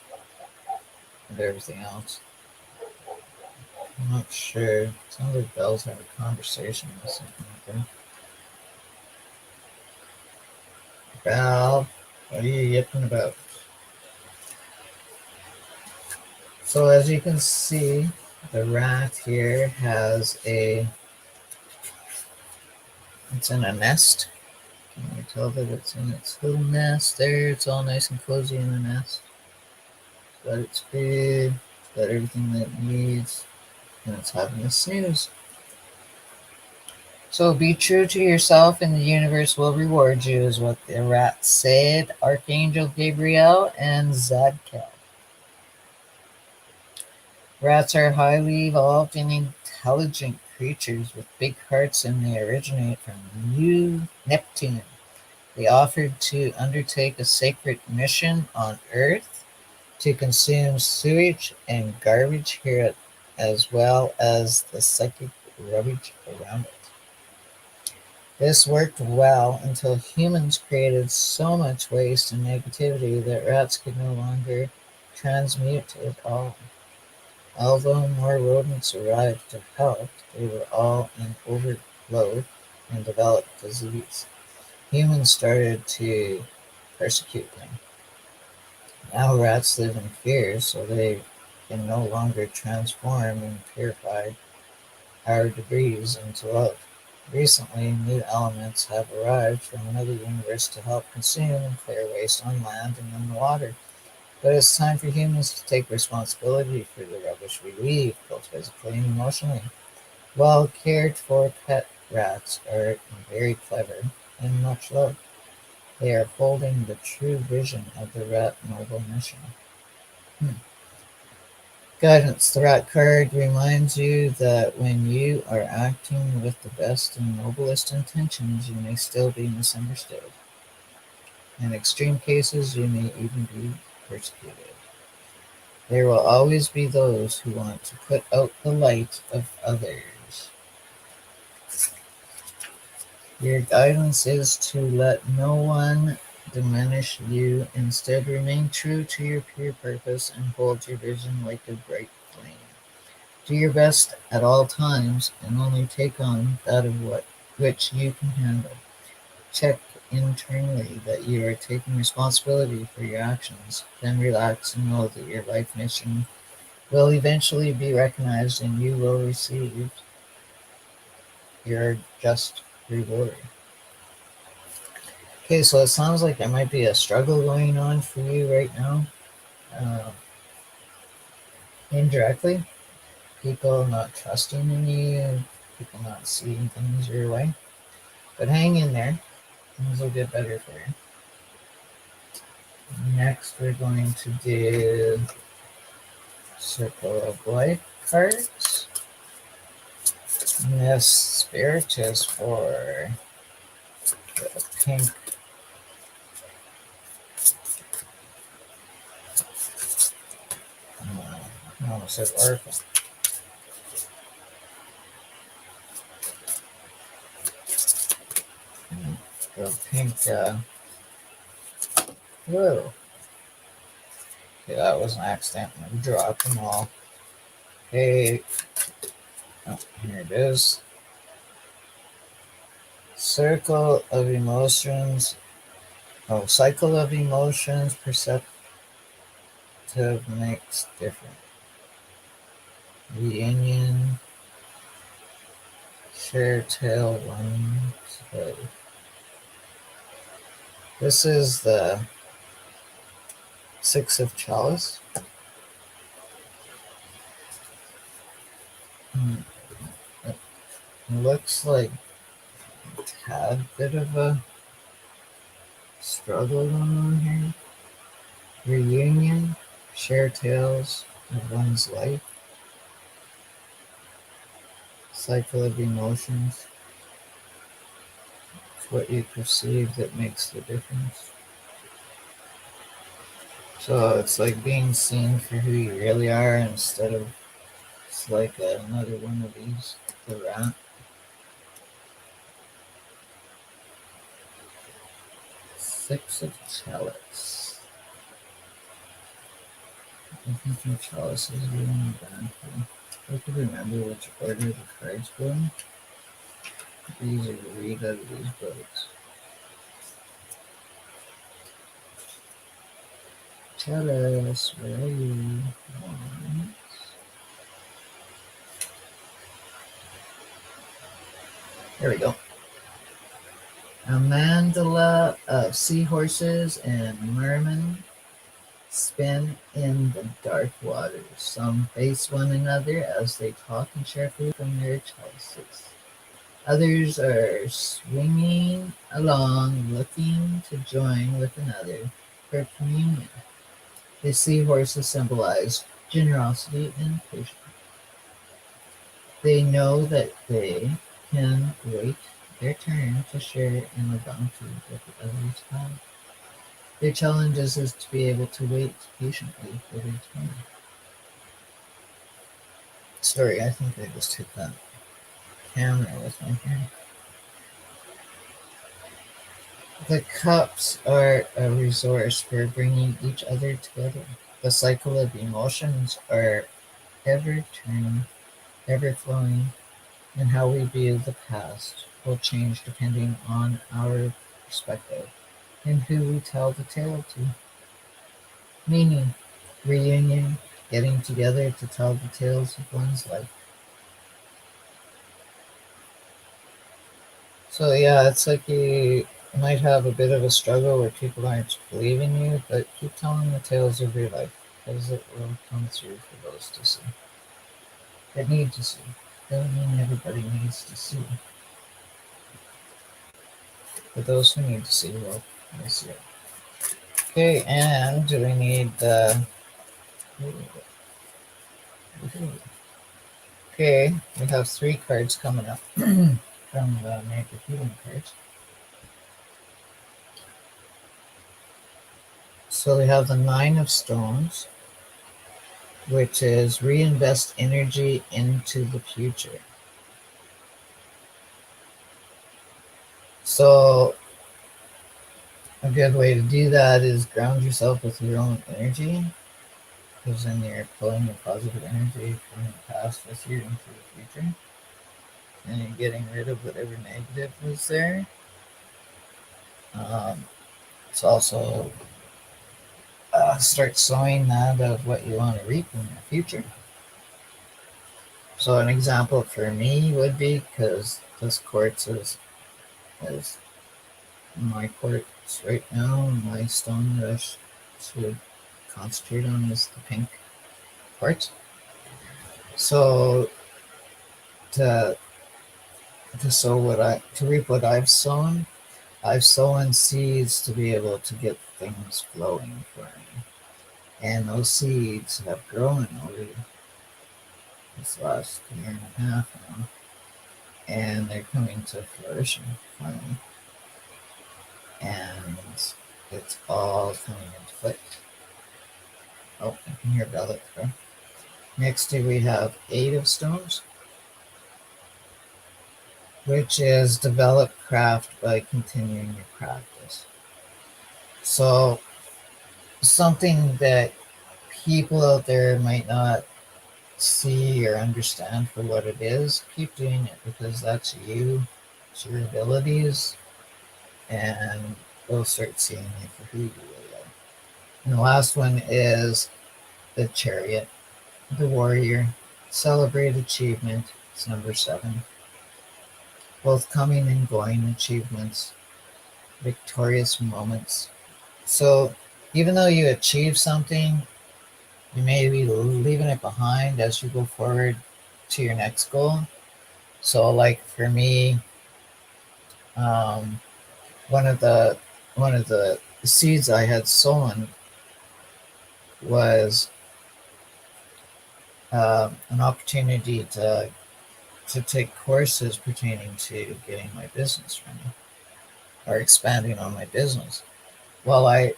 of everything else. I'm not sure. Sounds like Bell's having a conversation with something like that. Bell, what are you yipping about? So as you can see, the rat here has it's in a nest. Can you tell that it's in its little nest there? It's all nice and cozy in the nest. It's got its food, it's got everything that it needs, and it's having a snooze. So be true to yourself and the universe will reward you, is what the rat said. Archangel Gabriel and Zadkiel. Rats are highly evolved and intelligent creatures with big hearts, and they originate from New Neptune. They offered to undertake a sacred mission on Earth to consume sewage and garbage here, as well as the psychic rubbish around it. This worked well until humans created so much waste and negativity that rats could no longer transmute it all. Although more rodents arrived to help, they were all in overload and developed disease. Humans started to persecute them. Now rats live in fear, so they can no longer transform and purify our debris into love. Recently, new elements have arrived from another universe to help consume and clear waste on land and in the water. But it's time for humans to take responsibility for the rubbish we leave, both physically and emotionally. Well cared for pet rats are very clever and much loved. They are holding the true vision of the rat noble mission. Hmm. Guidance. The rat card reminds you that when you are acting with the best and noblest intentions, you may still be misunderstood. In extreme cases, you may even be persecuted. There will always be those who want to put out the light of others. Your guidance is to let no one diminish you. Instead, remain true to your pure purpose and hold your vision like a bright flame. Do your best at all times and only take on that of which you can handle. Check internally that you are taking responsibility for your actions. Then relax and know that your life mission will eventually be recognized and you will receive your just reward. Okay, so it sounds like there might be a struggle going on for you right now. Uh, Indirectly, people not trusting in you, people not seeing things your way. But hang in there, things will get better for you. Next, we're going to do Circle of Life cards. And this spirit is for the pink. I almost said Oracle. The pink. Whoa. Okay, that was an accident. I dropped them all. Okay. Oh, here it is. Circle of emotions. Oh, cycle of emotions. Perceptive makes different. Reunion. Share tail one. So this is the Six of Chalice. It looks like a tad bit of a struggle going on here. Reunion, share tales of one's life, cycle of emotions. It's what you perceive that makes the difference. So it's like being seen for who you really are instead of it's like another one of these, the rat. Six of Chalice. I think my Chalice is really bad. I could remember which order the cards go in. It's easier to read out of these books. Chalice, where are you? One. There we go. A mandala of seahorses and mermen spin in the dark waters. Some face one another as they talk and share food from their chalices. Others are swinging along, looking to join with another for communion. The seahorses symbolize generosity and patience. They know that they can wait their turn to share in the bounty that the others have. Their challenge is to be able to wait patiently for their turn. Sorry, I think I just hit that camera with my hand. The cups are a resource for bringing each other together. The cycle of emotions are ever turning, ever flowing, and how we view the past will change depending on our perspective and who we tell the tale to. Meaning, reunion, getting together to tell the tales of one's life. So yeah, it's like you might have a bit of a struggle where people aren't believing you, but keep telling the tales of your life because it will come through for those to see. That need to see. Doesn't mean everybody needs to see. But those who need to see will see it. Okay, and do we need the okay, we have 3 cards coming up from the Naked Healing cards. So we have the 9 of Stones, which is reinvest energy into the future. So a good way to do that is ground yourself with your own energy, because then you're pulling your positive energy from the past with you into the future, and you're getting rid of whatever negative was there. It's also start sowing that of what you want to reap in the future. So an example for me would be, because this quartz is my quartz right now, my stone that I should concentrate on is the pink quartz. So to reap what I've sown seeds to be able to get things flowing for me. And those seeds have grown over this last year and a half now. And they're coming to fruition finally. And it's all coming into place. Oh, I can hear Bella throw. Next we have 8 of Stones, which is develop craft by continuing your practice. So something that people out there might not see or understand for what it is, keep doing it, because that's you, it's your abilities, and we'll start seeing you for who you really are. And the last one is the Chariot, the Warrior, celebrate achievement. It's number 7. Both coming and going achievements, victorious moments. So even though you achieve something, you may be leaving it behind as you go forward to your next goal. So like for me, one of the seeds I had sown was an opportunity to take courses pertaining to getting my business running or expanding on my business. Well, I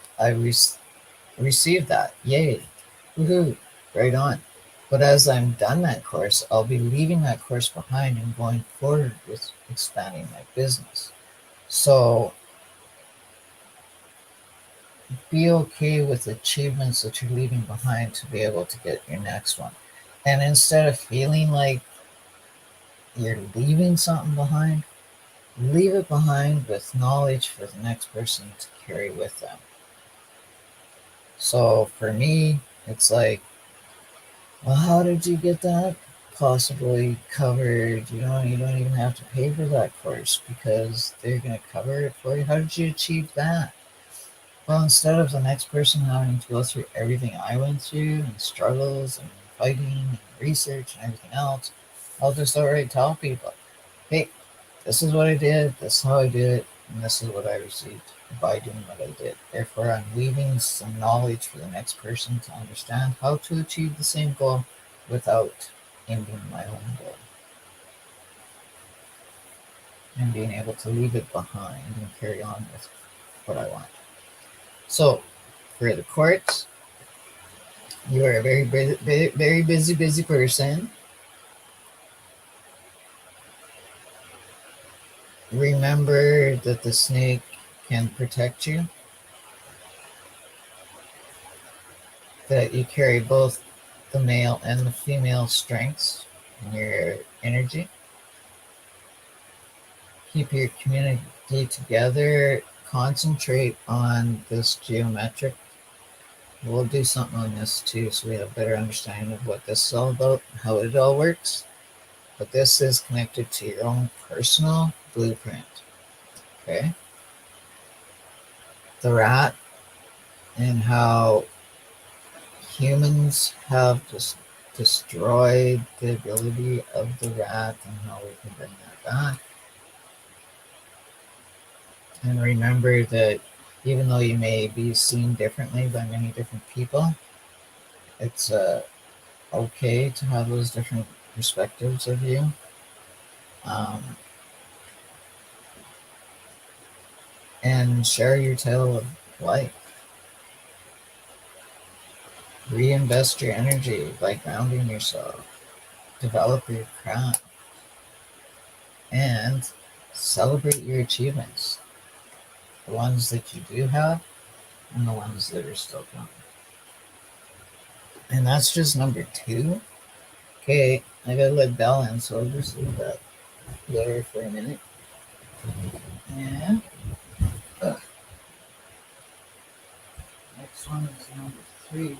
received that. Yay. Woohoo. Right on. But as I'm done that course, I'll be leaving that course behind and going forward with expanding my business. So be okay with achievements that you're leaving behind to be able to get your next one. And instead of feeling like you're leaving something behind, leave it behind with knowledge for the next person to carry with them. So for me, it's like, well, how did you get that possibly covered? You don't even have to pay for that course because they're going to cover it for you. How did you achieve that? Well, instead of the next person having to go through everything I went through and struggles and fighting and research and everything else, I'll just outright tell people, hey, this is what I did, this is how I did it, and this is what I received by doing what I did. Therefore, I'm leaving some knowledge for the next person to understand how to achieve the same goal without ending my own goal and being able to leave it behind and carry on with what I want. So, for the Quartz, you are a very busy person. Remember that the snake can protect you, that you carry both the male and the female strengths in your energy. Keep your community together. Concentrate on this geometric. We'll do something on this too so we have a better understanding of what this is all about, how it all works. But this is connected to your own personal blueprint. Okay? The rat and how humans have just destroyed the ability of the rat and how we can bring that back. And remember that even though you may be seen differently by many different people, it's okay to have those different perspectives of you. Um, and share your tale of life. Reinvest your energy by grounding yourself. Develop your craft. And celebrate your achievements. The ones that you do have and the ones that are still coming. And that's just number 2. Okay, I gotta let Bell in, so I'll just leave that there for a minute. And next one is number 3.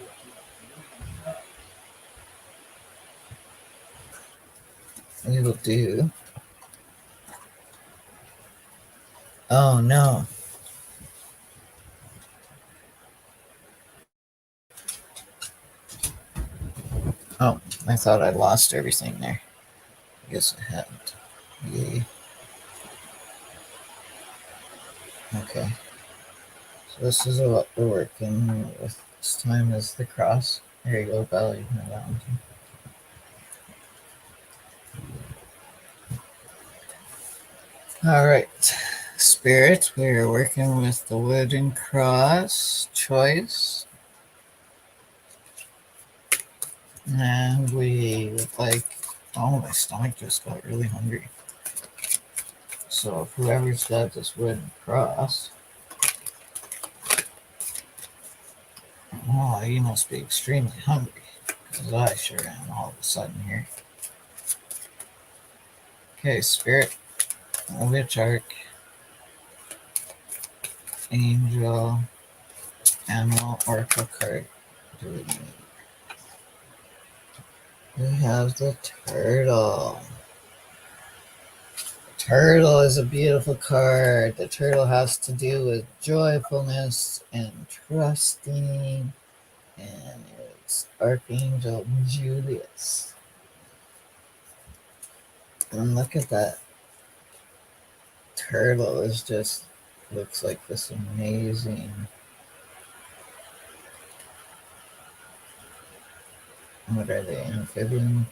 We will do. Oh no. Oh, I thought I lost everything there. I guess I hadn't. Yay. Okay. So this is what we're working with this time is the cross. There you go, Bella. You can have that one too. All right. Spirit, we are working with the wooden cross choice. And we would like, oh, my stomach just got really hungry. So if whoever's got this wooden cross, oh, you must be extremely hungry. Because I sure am all of a sudden here. Okay, Spirit, Witch Arc, Angel, Animal Oracle card. Do we need? We have the turtle. Turtle is a beautiful card. The turtle has to do with joyfulness and trusting, and it's Archangel Julius. And look at that. Turtle is just looks like this amazing. What are they? Amphibian?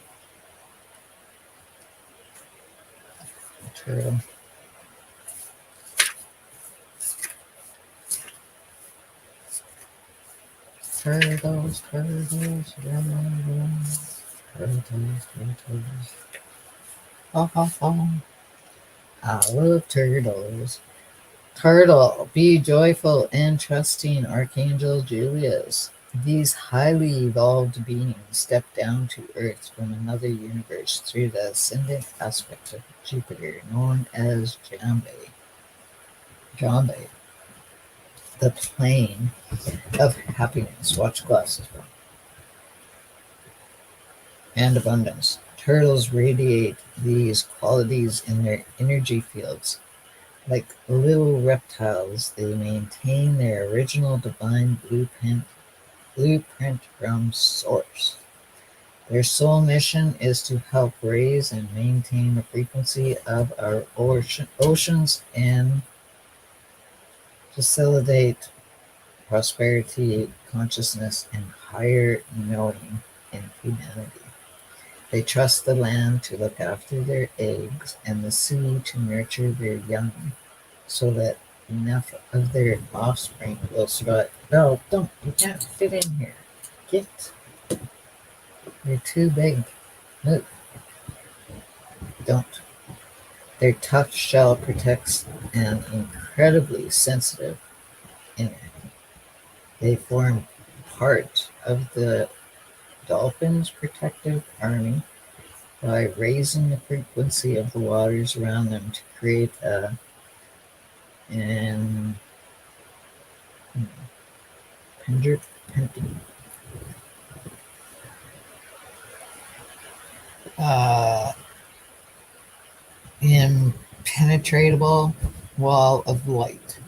Turtle. Turtles, turtles, run. Turtles. Ha ha ha. I love turtles. Turtle, be joyful and trusting, Archangel Julius. These highly evolved beings step down to Earth from another universe through the ascendant aspect of Jupiter known as Jambe, the plane of happiness. Watch glasses, bro. And abundance. Turtles radiate these qualities in their energy fields. Like little reptiles, they maintain their original divine blueprint from source. Their sole mission is to help raise and maintain the frequency of our oceans and facilitate prosperity, consciousness, and higher knowing in humanity. They trust the land to look after their eggs and the sea to nurture their young so that enough of their offspring will survive. No, don't. You can't fit in here. Get. You're too big. Move. Don't. Their tough shell protects an incredibly sensitive inner. They form part of the dolphin's protective army by raising the frequency of the waters around them to create an pendant uh, impenetrable wall of light.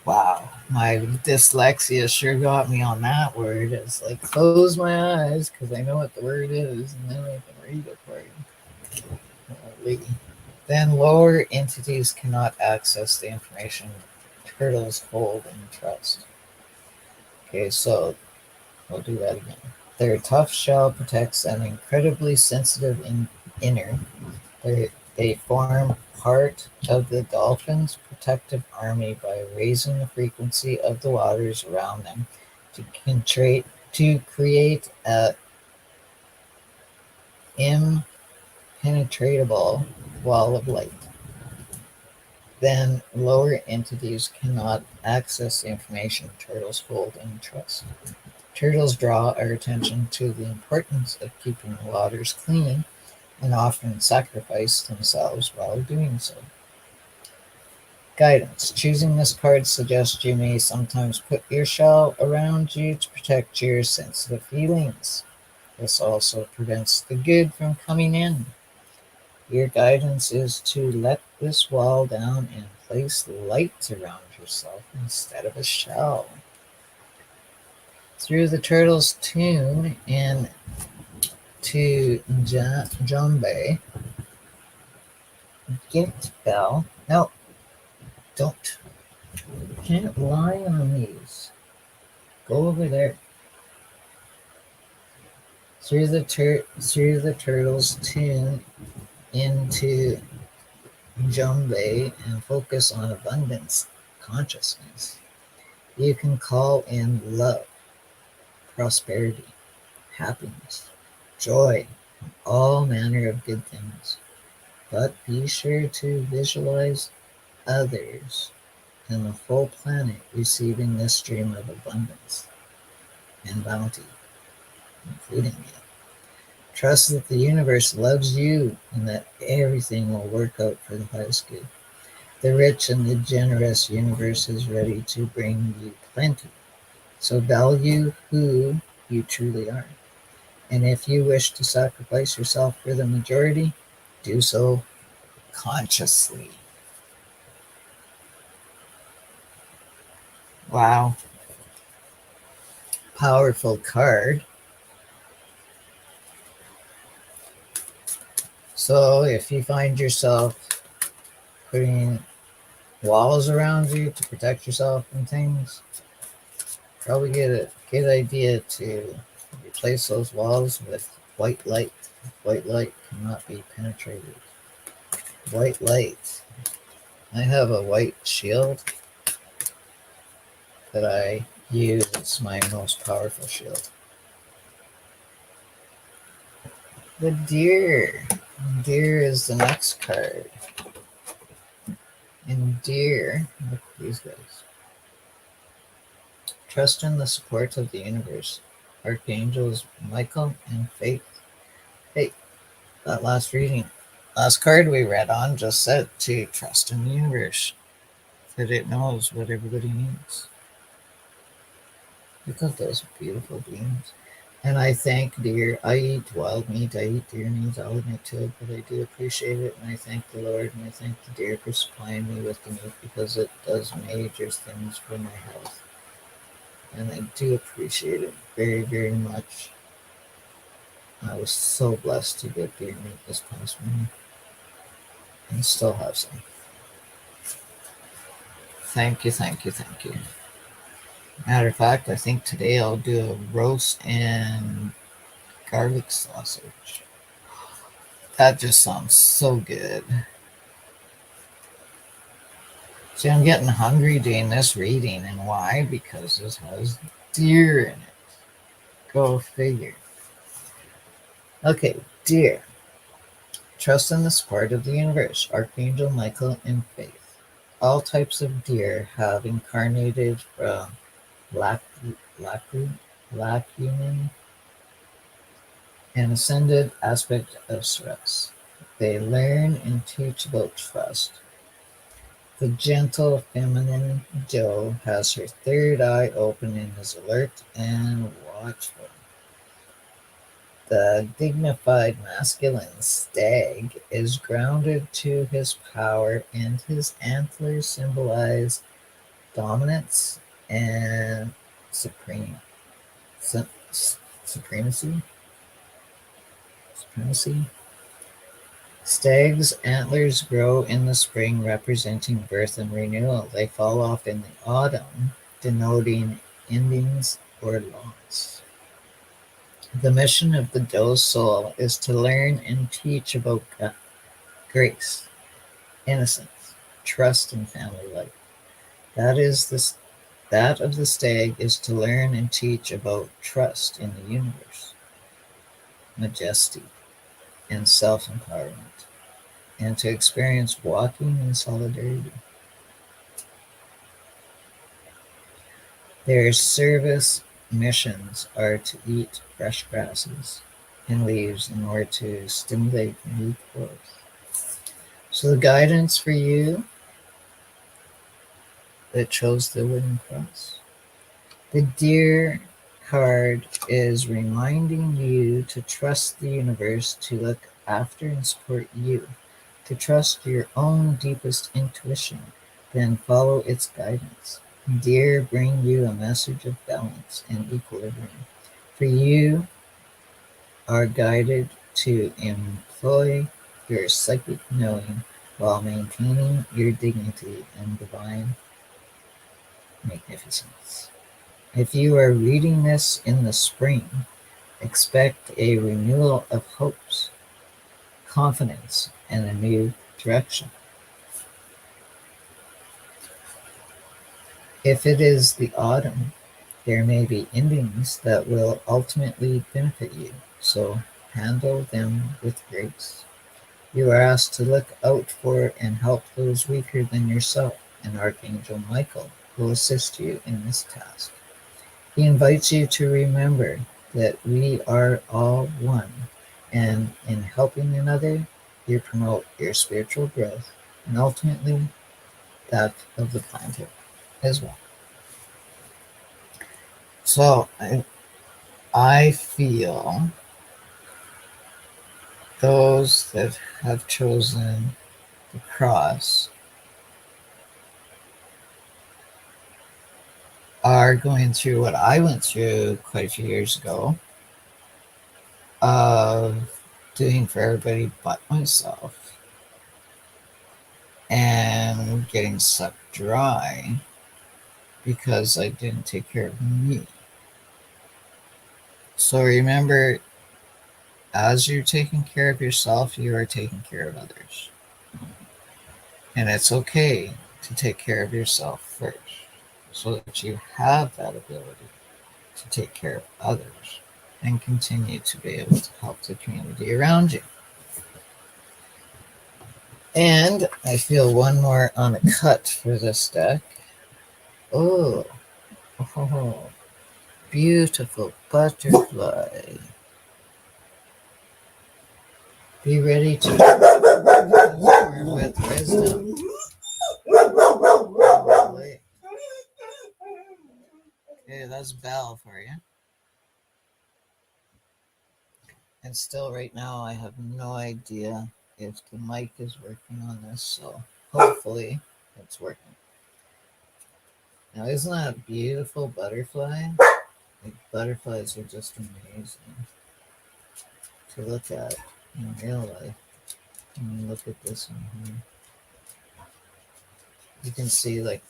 Wow, my dyslexia sure got me on that word. It's like close my eyes because I know what the word is, and then I can read it for you. Holy. Then lower entities cannot access the information turtles hold in trust. Okay, so we'll do that again. Their tough shell protects an incredibly sensitive inner. They form part of the dolphin's protective army by raising the frequency of the waters around them to create a impenetrable wall of light. Then lower entities cannot access the information turtles hold in trust. Turtles draw our attention to the importance of keeping the waters clean and often sacrifice themselves while doing so. Guidance. Choosing this card suggests you may sometimes put your shell around you to protect your sensitive feelings. This also prevents the good from coming in. Your guidance is to let this wall down and place light around yourself instead of a shell. Through the turtle's tune and to Jambe, Gint Bell. No, don't. You can't lie on these. Go over there. Through the turtle's tune into Jambe and focus on abundance consciousness. You can call in love, prosperity, happiness, joy, all manner of good things. But be sure to visualize others and the whole planet receiving this stream of abundance and bounty, including you. Trust that the universe loves you and that everything will work out for the highest good. The rich and the generous universe is ready to bring you plenty. So value who you truly are. And if you wish to sacrifice yourself for the majority, do so consciously. Wow. Powerful card. So if you find yourself putting walls around you to protect yourself from things, probably get a good idea to replace those walls with white light. White light cannot be penetrated. White light. I have a white shield that I use. It's my most powerful shield. The deer. Deer is the next card. In deer, look at these guys. Trust in the support of the universe. Archangels Michael and Faith. Hey, that last card we read on just said to trust in the universe, that it knows what everybody needs. Look at those beautiful beings. And I thank deer. I eat wild meat. I eat deer meat. I'll admit to it, but I do appreciate it. And I thank the Lord and I thank the deer for supplying me with the meat because it does major things for my health. And I do appreciate it very, very much. I was so blessed to get deer meat this past winter and still have some. Thank you, thank you, thank you. Matter of fact, I think today I'll do a roast and garlic sausage. That just sounds so good. See, I'm getting hungry doing this reading, and why? Because this has deer in it. Go figure. Okay, deer. Trust in the support of the universe, Archangel Michael, and faith. All types of deer have incarnated from lacumen and ascended aspect of stress. They learn and teach about trust. The gentle feminine doe has her third eye open and is alert and watchful. The dignified masculine stag is grounded to his power, and his antlers symbolize dominance and supreme, supremacy. Supremacy. Stags' antlers grow in the spring, representing birth and renewal. They fall off in the autumn, denoting endings or loss. The mission of the doe's soul is to learn and teach about grace, innocence, trust, and family life. That is that of the stag is to learn and teach about trust in the universe, majesty, and self-empowerment, and to experience walking in solidarity. Their service missions are to eat fresh grasses and leaves in order to stimulate new growth. So the guidance for you that chose the wooden cross. The deer card is reminding you to trust the universe to look after and support you, to trust your own deepest intuition, then follow its guidance. Deer bring you a message of balance and equilibrium. For you are guided to employ your psychic knowing while maintaining your dignity and divine magnificence. If you are reading this in the spring, expect a renewal of hopes, confidence, and a new direction. If it is the autumn, there may be endings that will ultimately benefit you, so handle them with grace. You are asked to look out for and help those weaker than yourself, and Archangel Michael will assist you in this task. He invites you to remember that we are all one, and in helping another, you promote your spiritual growth and ultimately that of the planet as well. So I feel those that have chosen the cross are going through what I went through quite a few years ago of doing for everybody but myself and getting sucked dry because I didn't take care of me. So remember, as you're taking care of yourself, you are taking care of others. And it's okay to take care of yourself first so that you have that ability to take care of others and continue to be able to help the community around you. And I feel one more on a cut for this deck. Oh, oh, beautiful butterfly. Be ready to transform with wisdom. Lovely. Okay, that's Belle for you. And still, right now, I have no idea if the mic is working on this, so hopefully it's working. Now, isn't that a beautiful butterfly? Like, butterflies are just amazing to look at in real life. Look at this one here. You can see like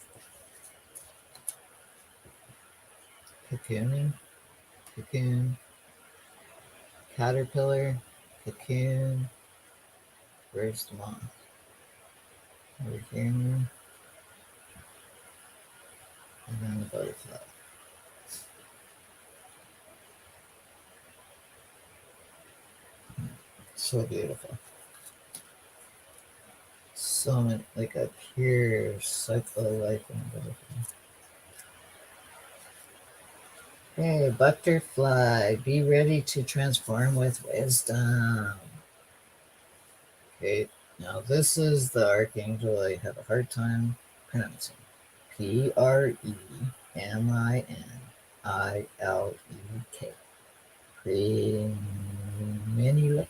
cocooning, cocoon, caterpillar, cocoon. Where's the moth? Over here, and then the butterfly. So beautiful. So many, like a pure cycle of life in a butterfly. Hey, butterfly, be ready to transform with wisdom. Okay, now this is the archangel I have a hard time pronouncing. Preminilek. Preminilek.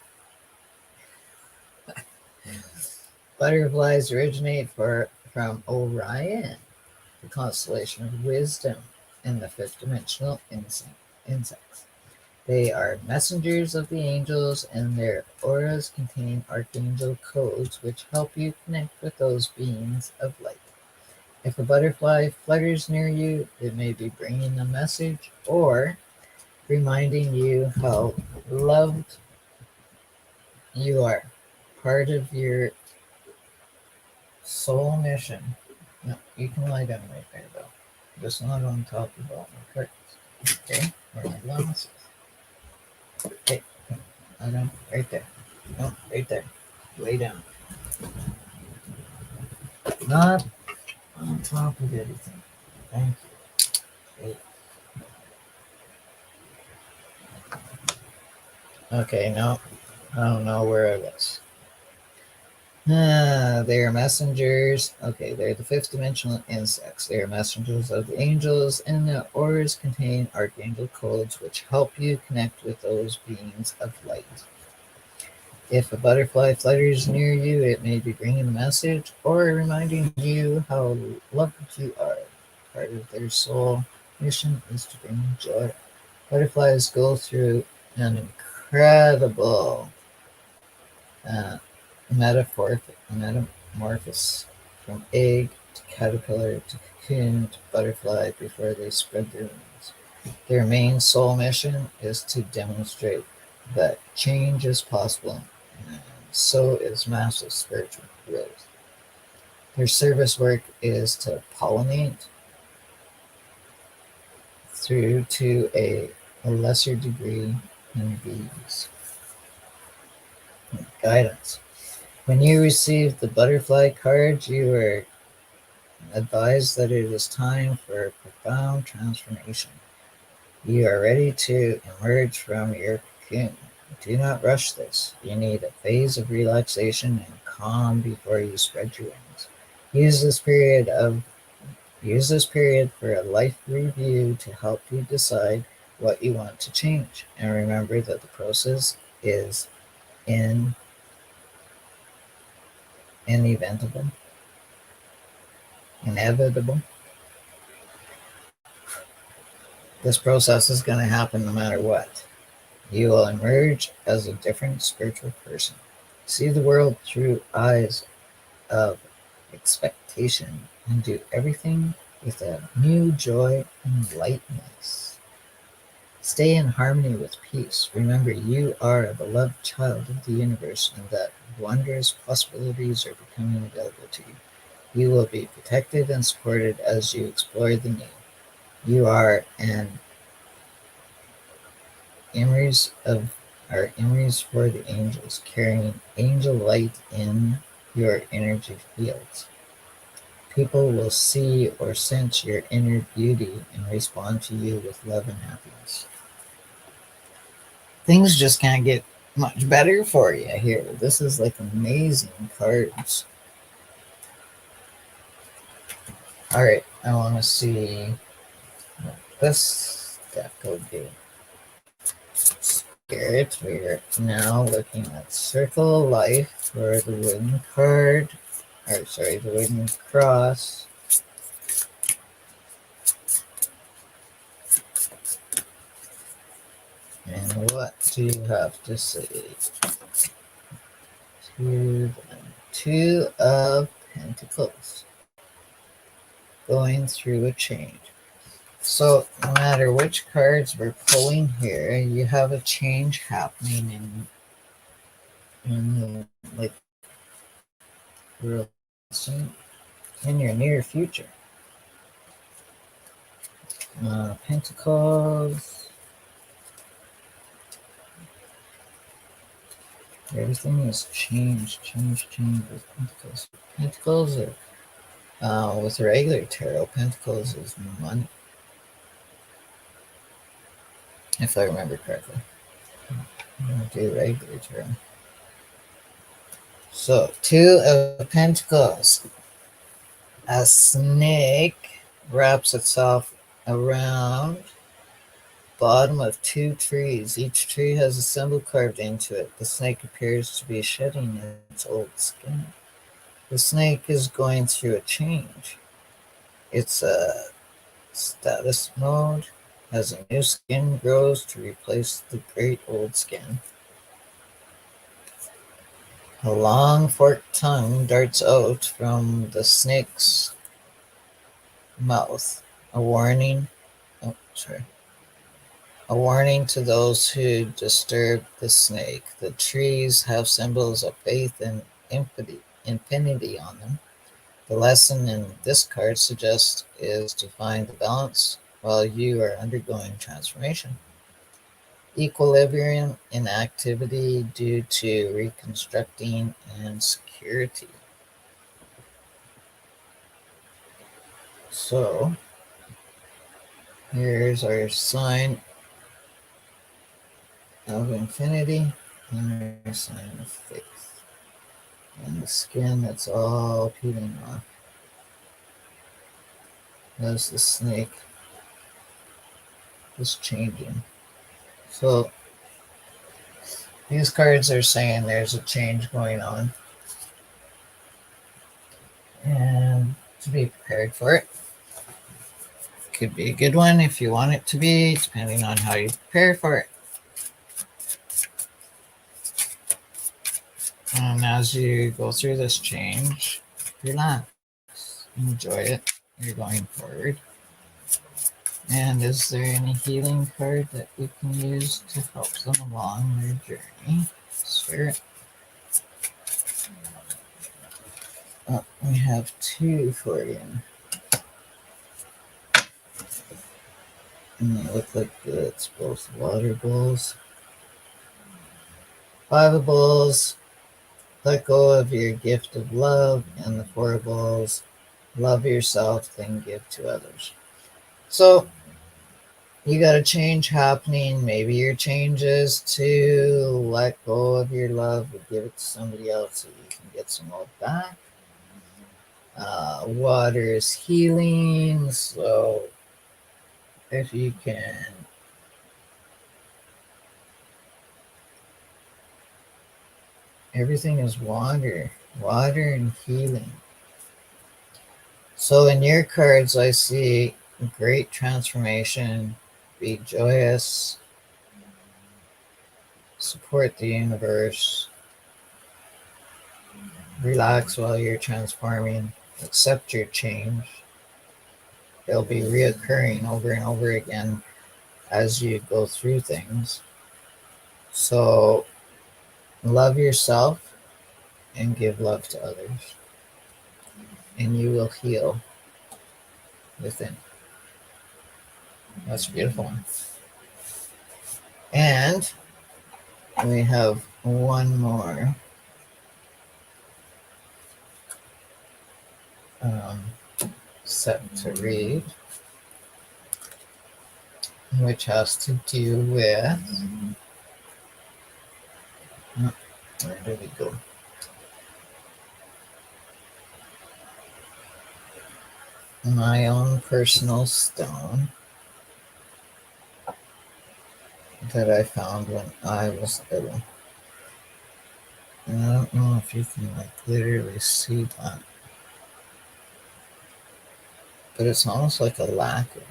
Butterflies originate from Orion, the constellation of wisdom, and the fifth dimensional insects. They are messengers of the angels, and their auras contain archangel codes which help you connect with those beings of light. If a butterfly flutters near you, it may be bringing a message or reminding you how loved you are, part of your soul mission. No, you can lie down right there, though. Just not on top of all my curtains. Okay? Or my glasses. Okay, lie down right there. No, right there. Lay down. Not on top of everything. Thank you. Okay, no, I don't know where I was. They are messengers. Okay, they're the fifth dimensional insects. They are messengers of the angels, and their auras contain archangel codes which help you connect with those beings of light. If a butterfly flutters near you, it may be bringing a message or reminding you how loved you are. Part of their soul mission is to bring joy. Butterflies go through an incredible uh, metamorphosis from egg to caterpillar to cocoon to butterfly before they spread their wings. Their main soul mission is to demonstrate that change is possible, and so is massive spiritual growth. Their service work is to pollinate through to a lesser degree in bees. Guidance. When you receive the butterfly card, you are advised that it is time for a profound transformation. You are ready to emerge from your cocoon. Do not rush this. You need a phase of relaxation and calm before you spread your wings. Use this period of Use this period for a life review to help you decide what you want to change. And remember that the process is in inevitable. Inevitable. This process is going to happen no matter what. You will emerge as a different spiritual person. See the world through eyes of expectation and do everything with a new joy and lightness. Stay in harmony with peace. Remember, you are a beloved child of the universe and that wondrous possibilities are becoming available to you. You will be protected and supported as you explore the new. You are an emissaries for the angels, carrying angel light in your energy fields. People will see or sense your inner beauty and respond to you with love and happiness. Things just can't get much better for you here. This is like amazing cards. All right, I want to see what this deck will do. Spirit, we're now looking at Circle of Life for the wooden card, or sorry, the wooden cross. And what do you have to say? Two of Pentacles. Going through a change. So no matter which cards we're pulling here, you have a change happening in like real soon, in your near future. Pentacles. Everything is change with Pentacles. Pentacles are with regular tarot. Pentacles is money, if I remember correctly. I'm gonna do regular tarot. So, Two of Pentacles. A snake wraps itself around bottom of two trees. Each tree has a symbol carved into it. The snake appears to be shedding its old skin. The snake is going through a change. It's a status mode as a new skin grows to replace the great old skin. A long forked tongue darts out from the snake's mouth. A warning. Oh, sorry. A warning to those who disturb the snake. The trees have symbols of faith and infinity on them. The lesson in this card suggests is to find the balance while you are undergoing transformation. Equilibrium in activity due to reconstructing and security. So, here's our sign of infinity and our sign of faith. And the skin that's all peeling off. As the snake is changing. So, these cards are saying there's a change going on. And to be prepared for it. Could be a good one if you want it to be, depending on how you prepare for it. And as you go through this change, relax, enjoy it. You're going forward. And is there any healing card that you can use to help them along their journey? Spirit. Oh, we have two for you. And they look like it's both water bowls. Five of Bowls, let go of your gift of love, and the Four of Bowls, love yourself, then give to others. So you got a change happening. Maybe your change is to let go of your love and give it to somebody else so you can get some love back. Water is healing, so if you can everything is water and healing. So in your cards, I see great transformation, be joyous, support the universe, relax while you're transforming, accept your change. They'll be reoccurring over and over again as you go through things. So love yourself and give love to others, and you will heal within. That's a beautiful one. And we have one more. um, set to read, which has to do with. Oh, where did we go? My own personal stone that I found when I was little. And I don't know if you can like literally see that, but it's almost like a lacquer.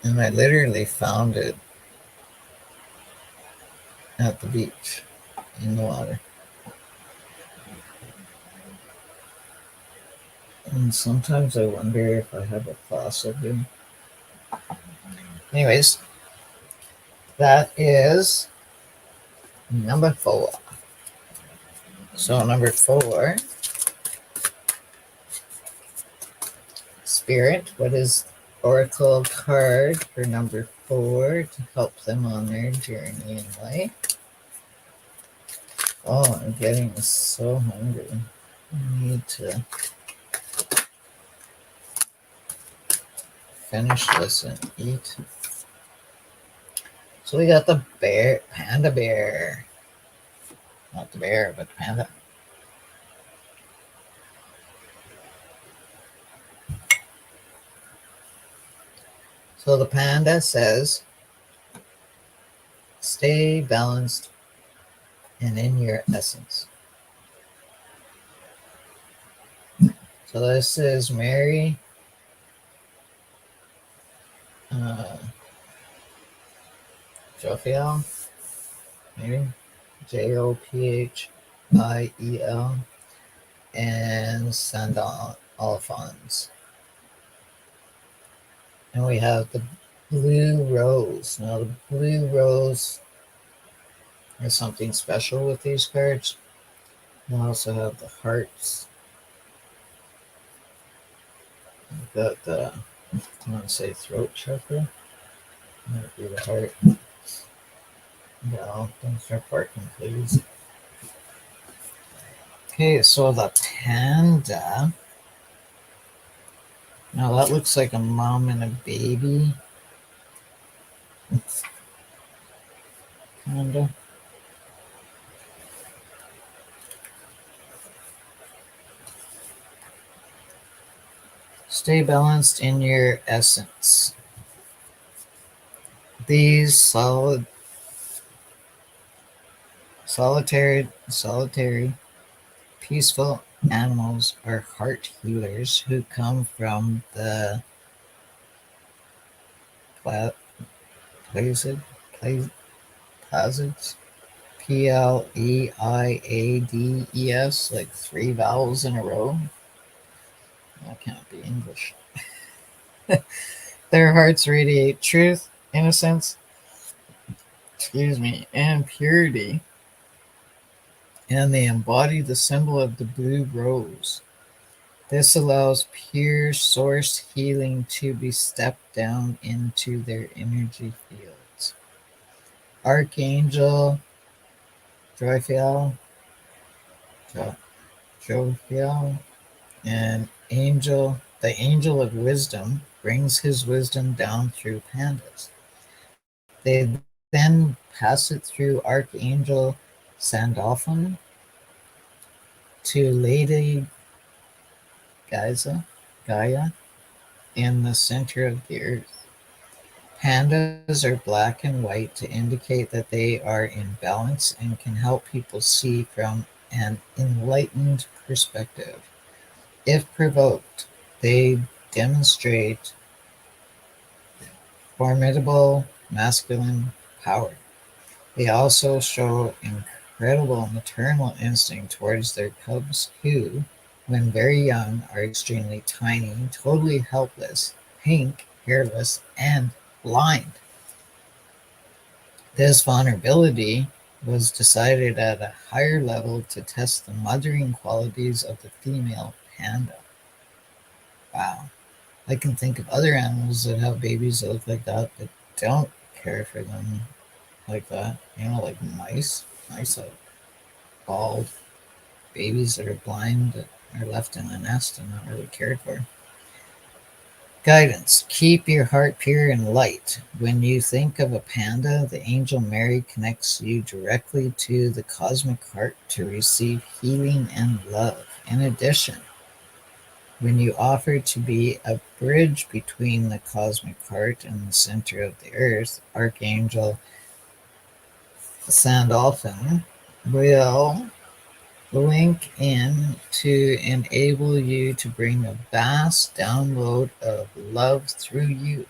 And I literally found it at the beach in the water. And sometimes I wonder if I have a fossil here. Anyways, that is number 4. So number 4, Spirit. What is Oracle card for number 4 to help them on their journey in life? Oh, I'm getting so hungry. I need to finish this and eat. So we got the bear, panda bear. Not the bear, but the panda. So the panda says, stay balanced and in your essence. So this is Mary Jophiel, maybe Jophiel, and Sandal Alphonse. And we have the blue rose. Now the blue rose is something special with these cards. We also have the hearts. We've got the, I want to say throat chakra. Might be the heart. No, don't start barking, please. Okay, so the panda. Now that looks like a mom and a baby. Panda. Stay balanced in your essence. These solitary, peaceful animals are heart healers who come from the placid, placids, Pleiades, like 3 vowels in a row. That can't be English. Their hearts radiate truth, innocence, and purity, and they embody the symbol of the blue rose. This allows pure source healing to be stepped down into their energy fields. Archangel Jophiel, Jophiel, and the angel of wisdom, brings his wisdom down through pandas. They then pass it through Archangel Sandalphon to Lady Gaia in the center of the earth. Pandas are black and white to indicate that they are in balance and can help people see from an enlightened perspective. If provoked, they demonstrate formidable masculine power. They also show incredible maternal instinct towards their cubs who, when very young, are extremely tiny, totally helpless, pink, hairless, and blind. This vulnerability was decided at a higher level to test the mothering qualities of the female panda. Wow. I can think of other animals that have babies that look like that don't care for them like that. Like mice. eyesight. Bald. Babies that are blind that are left in a nest and not really cared for. Guidance. Keep your heart pure and light. When you think of a panda, the angel Mary connects you directly to the cosmic heart to receive healing and love. In addition, when you offer to be a bridge between the cosmic heart and the center of the earth, Archangel Sandalphon will link in to enable you to bring a vast download of love through you.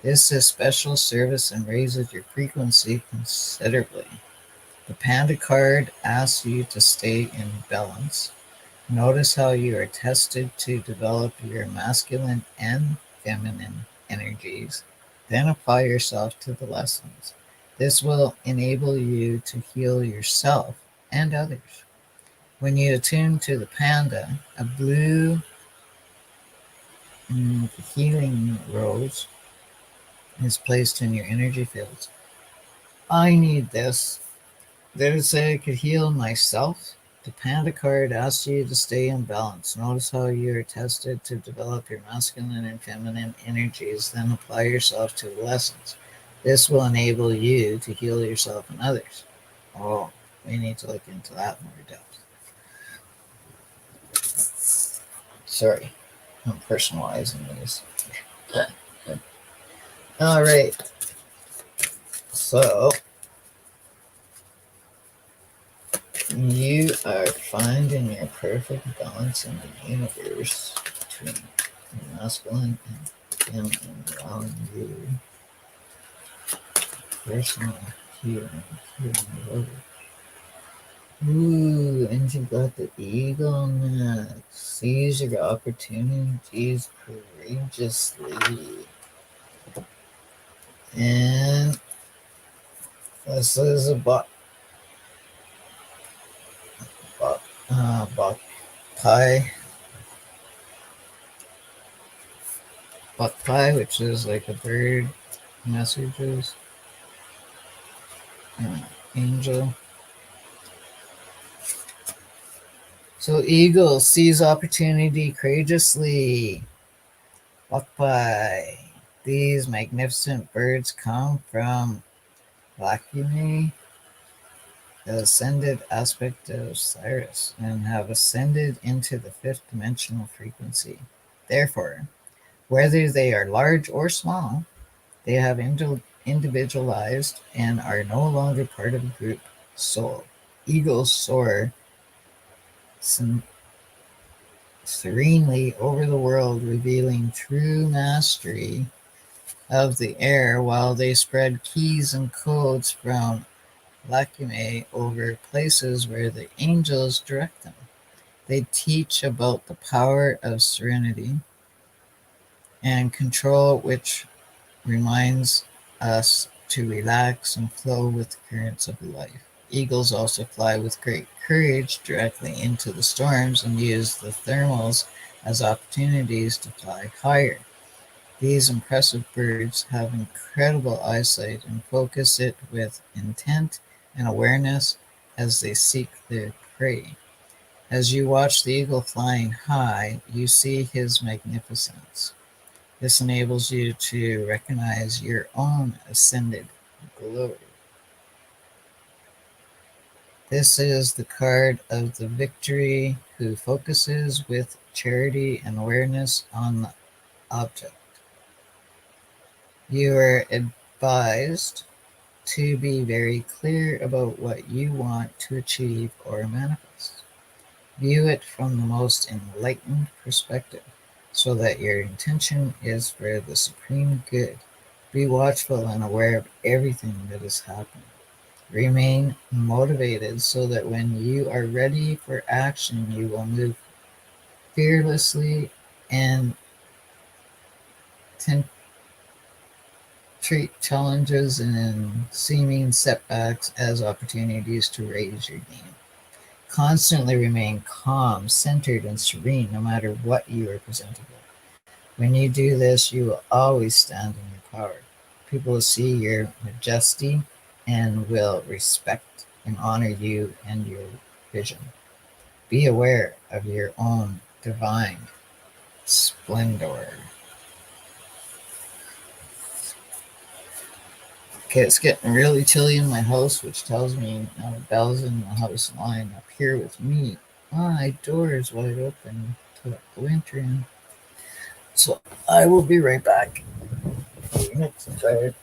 This is special service and raises your frequency considerably. The Panda card asks you to stay in balance. Notice how you are tested to develop your masculine and feminine energies. Then apply yourself to the lessons. This will enable you to heal yourself and others. When you attune to the panda, a blue healing rose is placed in your energy fields. I need this. Did it say I could heal myself? The Panda card asks you to stay in balance. Notice how you are tested to develop your masculine and feminine energies, then apply yourself to the lessons. This will enable you to heal yourself and others. Oh, we need to look into that more depth. Sorry, I'm personalizing these. All right. So, you are finding your perfect balance in the universe between the masculine and feminine, allowing you personal healing, healing. Ooh, and you got the eagle next. Seize your opportunities courageously. And this is a bok pie. Bok pie, which is like a bird messages. Angel. So eagle seize opportunity courageously. Bok pie. These magnificent birds come from Lacunae, the ascended aspect of Cyrus, and have ascended into the fifth dimensional frequency. Therefore, whether they are large or small, they have individualized and are no longer part of a group soul. Eagles soar serenely over the world, revealing true mastery of the air while they spread keys and codes from lacunae over places where the angels direct them. They teach about the power of serenity and control, which reminds us to relax and flow with the currents of life. Eagles also fly with great courage directly into the storms and use the thermals as opportunities to fly higher. These impressive birds have incredible eyesight and focus it with intent and awareness as they seek their prey. As you watch the eagle flying high, you see his magnificence. This enables you to recognize your own ascended glory. This is the card of the victory who focuses with charity and awareness on the object. You are advised to be very clear about what you want to achieve or manifest. View it from the most enlightened perspective so that your intention is for the supreme good. Be watchful and aware of everything that is happening. Remain motivated so that when you are ready for action, you will move fearlessly and treat challenges and seeming setbacks as opportunities to raise your game. Constantly remain calm, centered, and serene no matter what you are presented with. When you do this, you will always stand in your power. People will see your majesty and will respect and honor you and your vision. Be aware of your own divine splendor. Okay, it's getting really chilly in my house, which tells me now the bells in the house line up here with me. My door is wide open to let the winter in. So I will be right back. It's tired.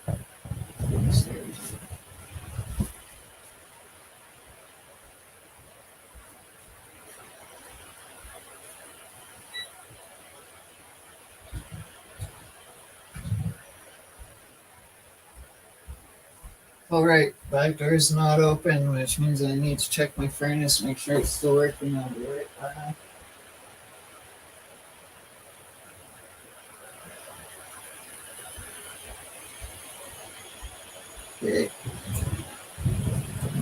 All right, back door's not open, which means I need to check my furnace, make sure it's still working. I'll be right back. Okay.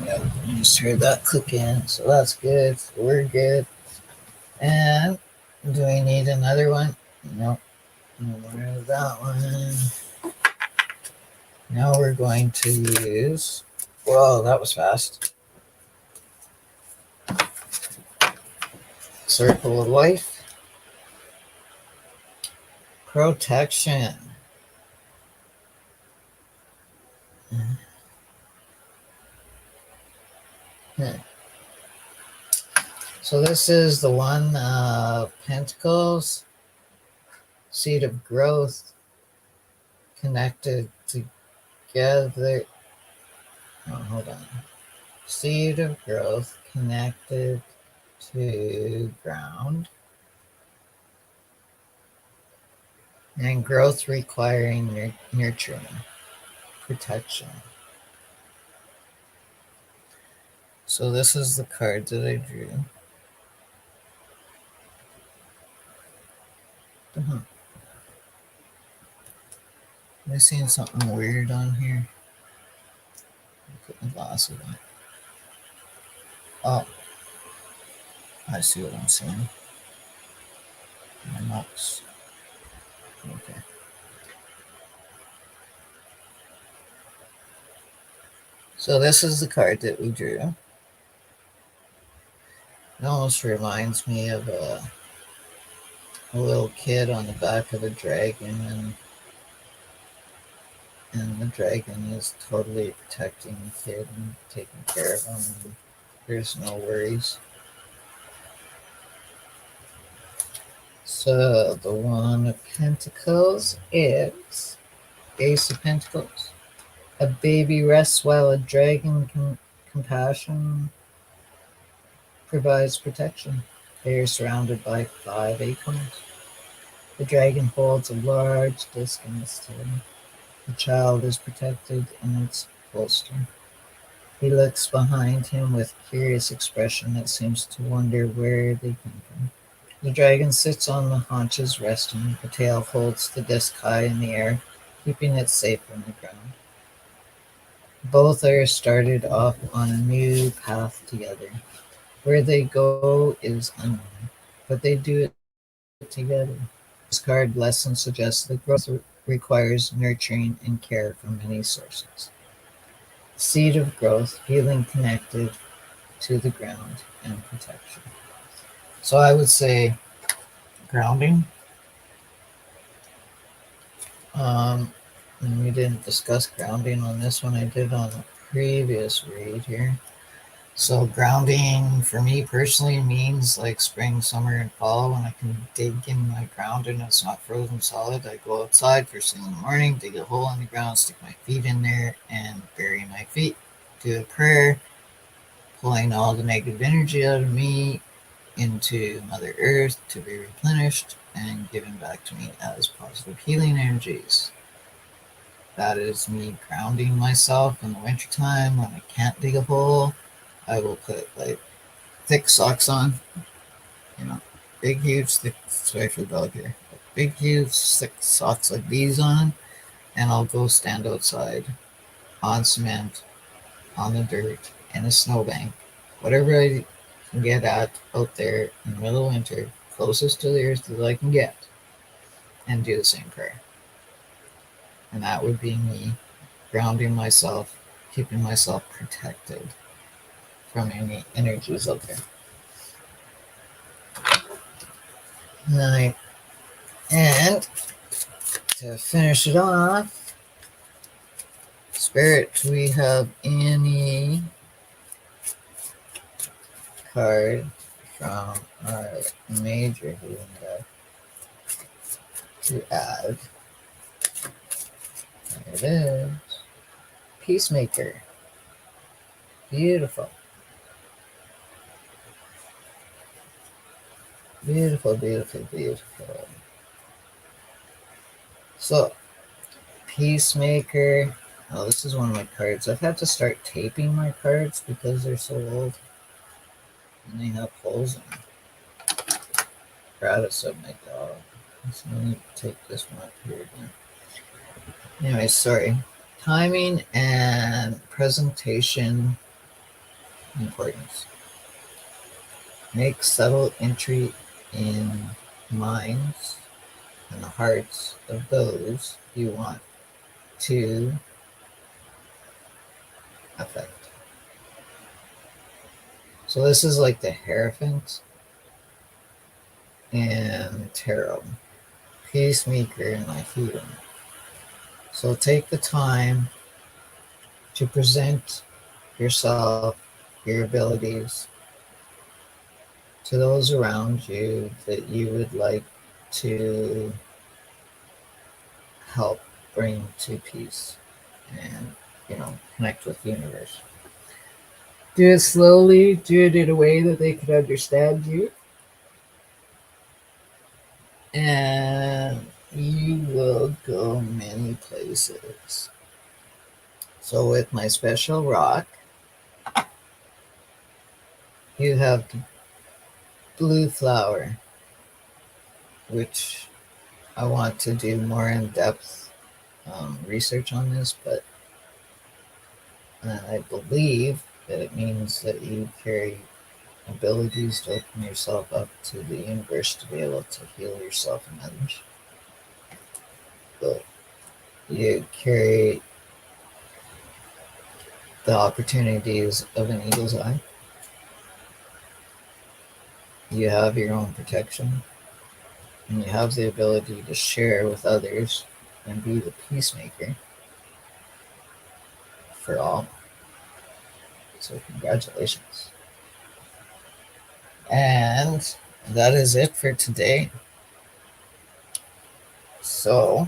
Yep, I just heard that click in, so that's good. So we're good. And do we need another one? Nope. No more of that one. Now we're going to use. Whoa, that was fast. Circle of Life. Protection. So this is the one Pentacles, seed of growth, connected together. Oh, hold on. Seed of growth connected to ground, and growth requiring nurturing, protection. So this is the card that I drew. Am I seeing something weird on here? Put my glasses on. Oh, I see what I'm seeing. My notes. Okay. So this is the card that we drew. It almost reminds me of a little kid on the back of a dragon, and the dragon is totally protecting the kid and taking care of him. And there's no worries. So the One of Pentacles is Ace of Pentacles. A baby rests while a dragon compassion provides protection. They are surrounded by 5 acorns. The dragon holds a large disc in its tail. The child is protected in its bolster. He looks behind him with a curious expression that seems to wonder where they come from. The dragon sits on the haunches, resting. The tail holds the disc high in the air, keeping it safe from the ground. Both are started off on a new path together. Where they go is unknown, but they do it together. This card lesson suggests that growth requires nurturing and care from many sources. Seed of growth, feeling connected to the ground and protection. So I would say grounding. And we didn't discuss grounding on this one. I did on the previous read here. So grounding for me personally means like spring, summer, and fall when I can dig in my ground and it's not frozen solid. I go outside first thing in the morning, dig a hole in the ground, stick my feet in there, and bury my feet. Do a prayer, pulling all the negative energy out of me into Mother Earth to be replenished and given back to me as positive healing energies. That is me grounding myself in the wintertime when I can't dig a hole. I will put like thick socks on, big, huge, thick, sorry for the dog here, big, huge, thick socks like these on, and I'll go stand outside on cement, on the dirt, in a snowbank, whatever I can get at out there in the middle of winter, closest to the earth that I can get, and do the same prayer. And that would be me grounding myself, keeping myself protected. from any energies out there. Right. And to finish it off, Spirit, do we have any card from our major healing deck to add? There it is. Peacemaker. Beautiful. Beautiful, beautiful, beautiful. So, Peacemaker. Oh, this is one of my cards. I've had to start taping my cards because they're so old. And they have holes in them. Gratis of my dog. So let me take this one up here again. Anyway, sorry. Timing and presentation importance. Make subtle entry in minds and the hearts of those you want to affect. So this is like the Hierophant and Tarot. Peacemaker and my healing. So take the time to present yourself, your abilities to those around you that you would like to help bring to peace and, connect with the universe. Do it slowly, do it in a way that they can understand you. And you will go many places. So with my special rock, you have the blue flower, which I want to do more in-depth research on this, but I believe that it means that you carry abilities to open yourself up to the universe to be able to heal yourself and others. But you carry the opportunities of an eagle's eye. You have your own protection, and you have the ability to share with others and be the peacemaker for all. So congratulations. And that is it for today. So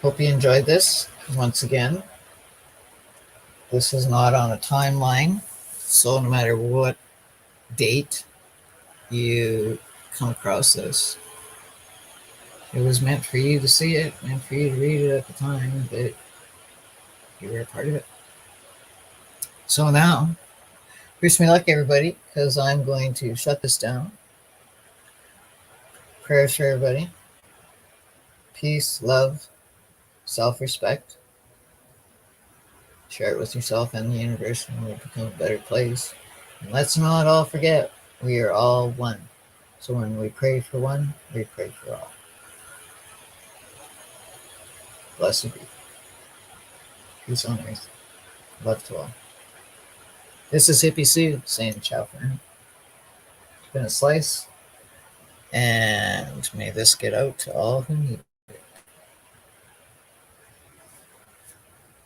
hope you enjoyed this. Once again, this is not on a timeline, so no matter what date you come across this, it was meant for you to see it, meant for you to read it at the time that you were a part of it. So now, wish me luck, everybody, because I'm going to shut this down. Prayers for everybody. Peace, love, self-respect. Share it with yourself and the universe, and we'll become a better place. And let's not all forget, we are all one. So when we pray for one, we pray for all. Blessed be. Peace on earth. Love to all. This is Hippie Sue saying ciao for now. It's been a slice, and may this get out to all who need it.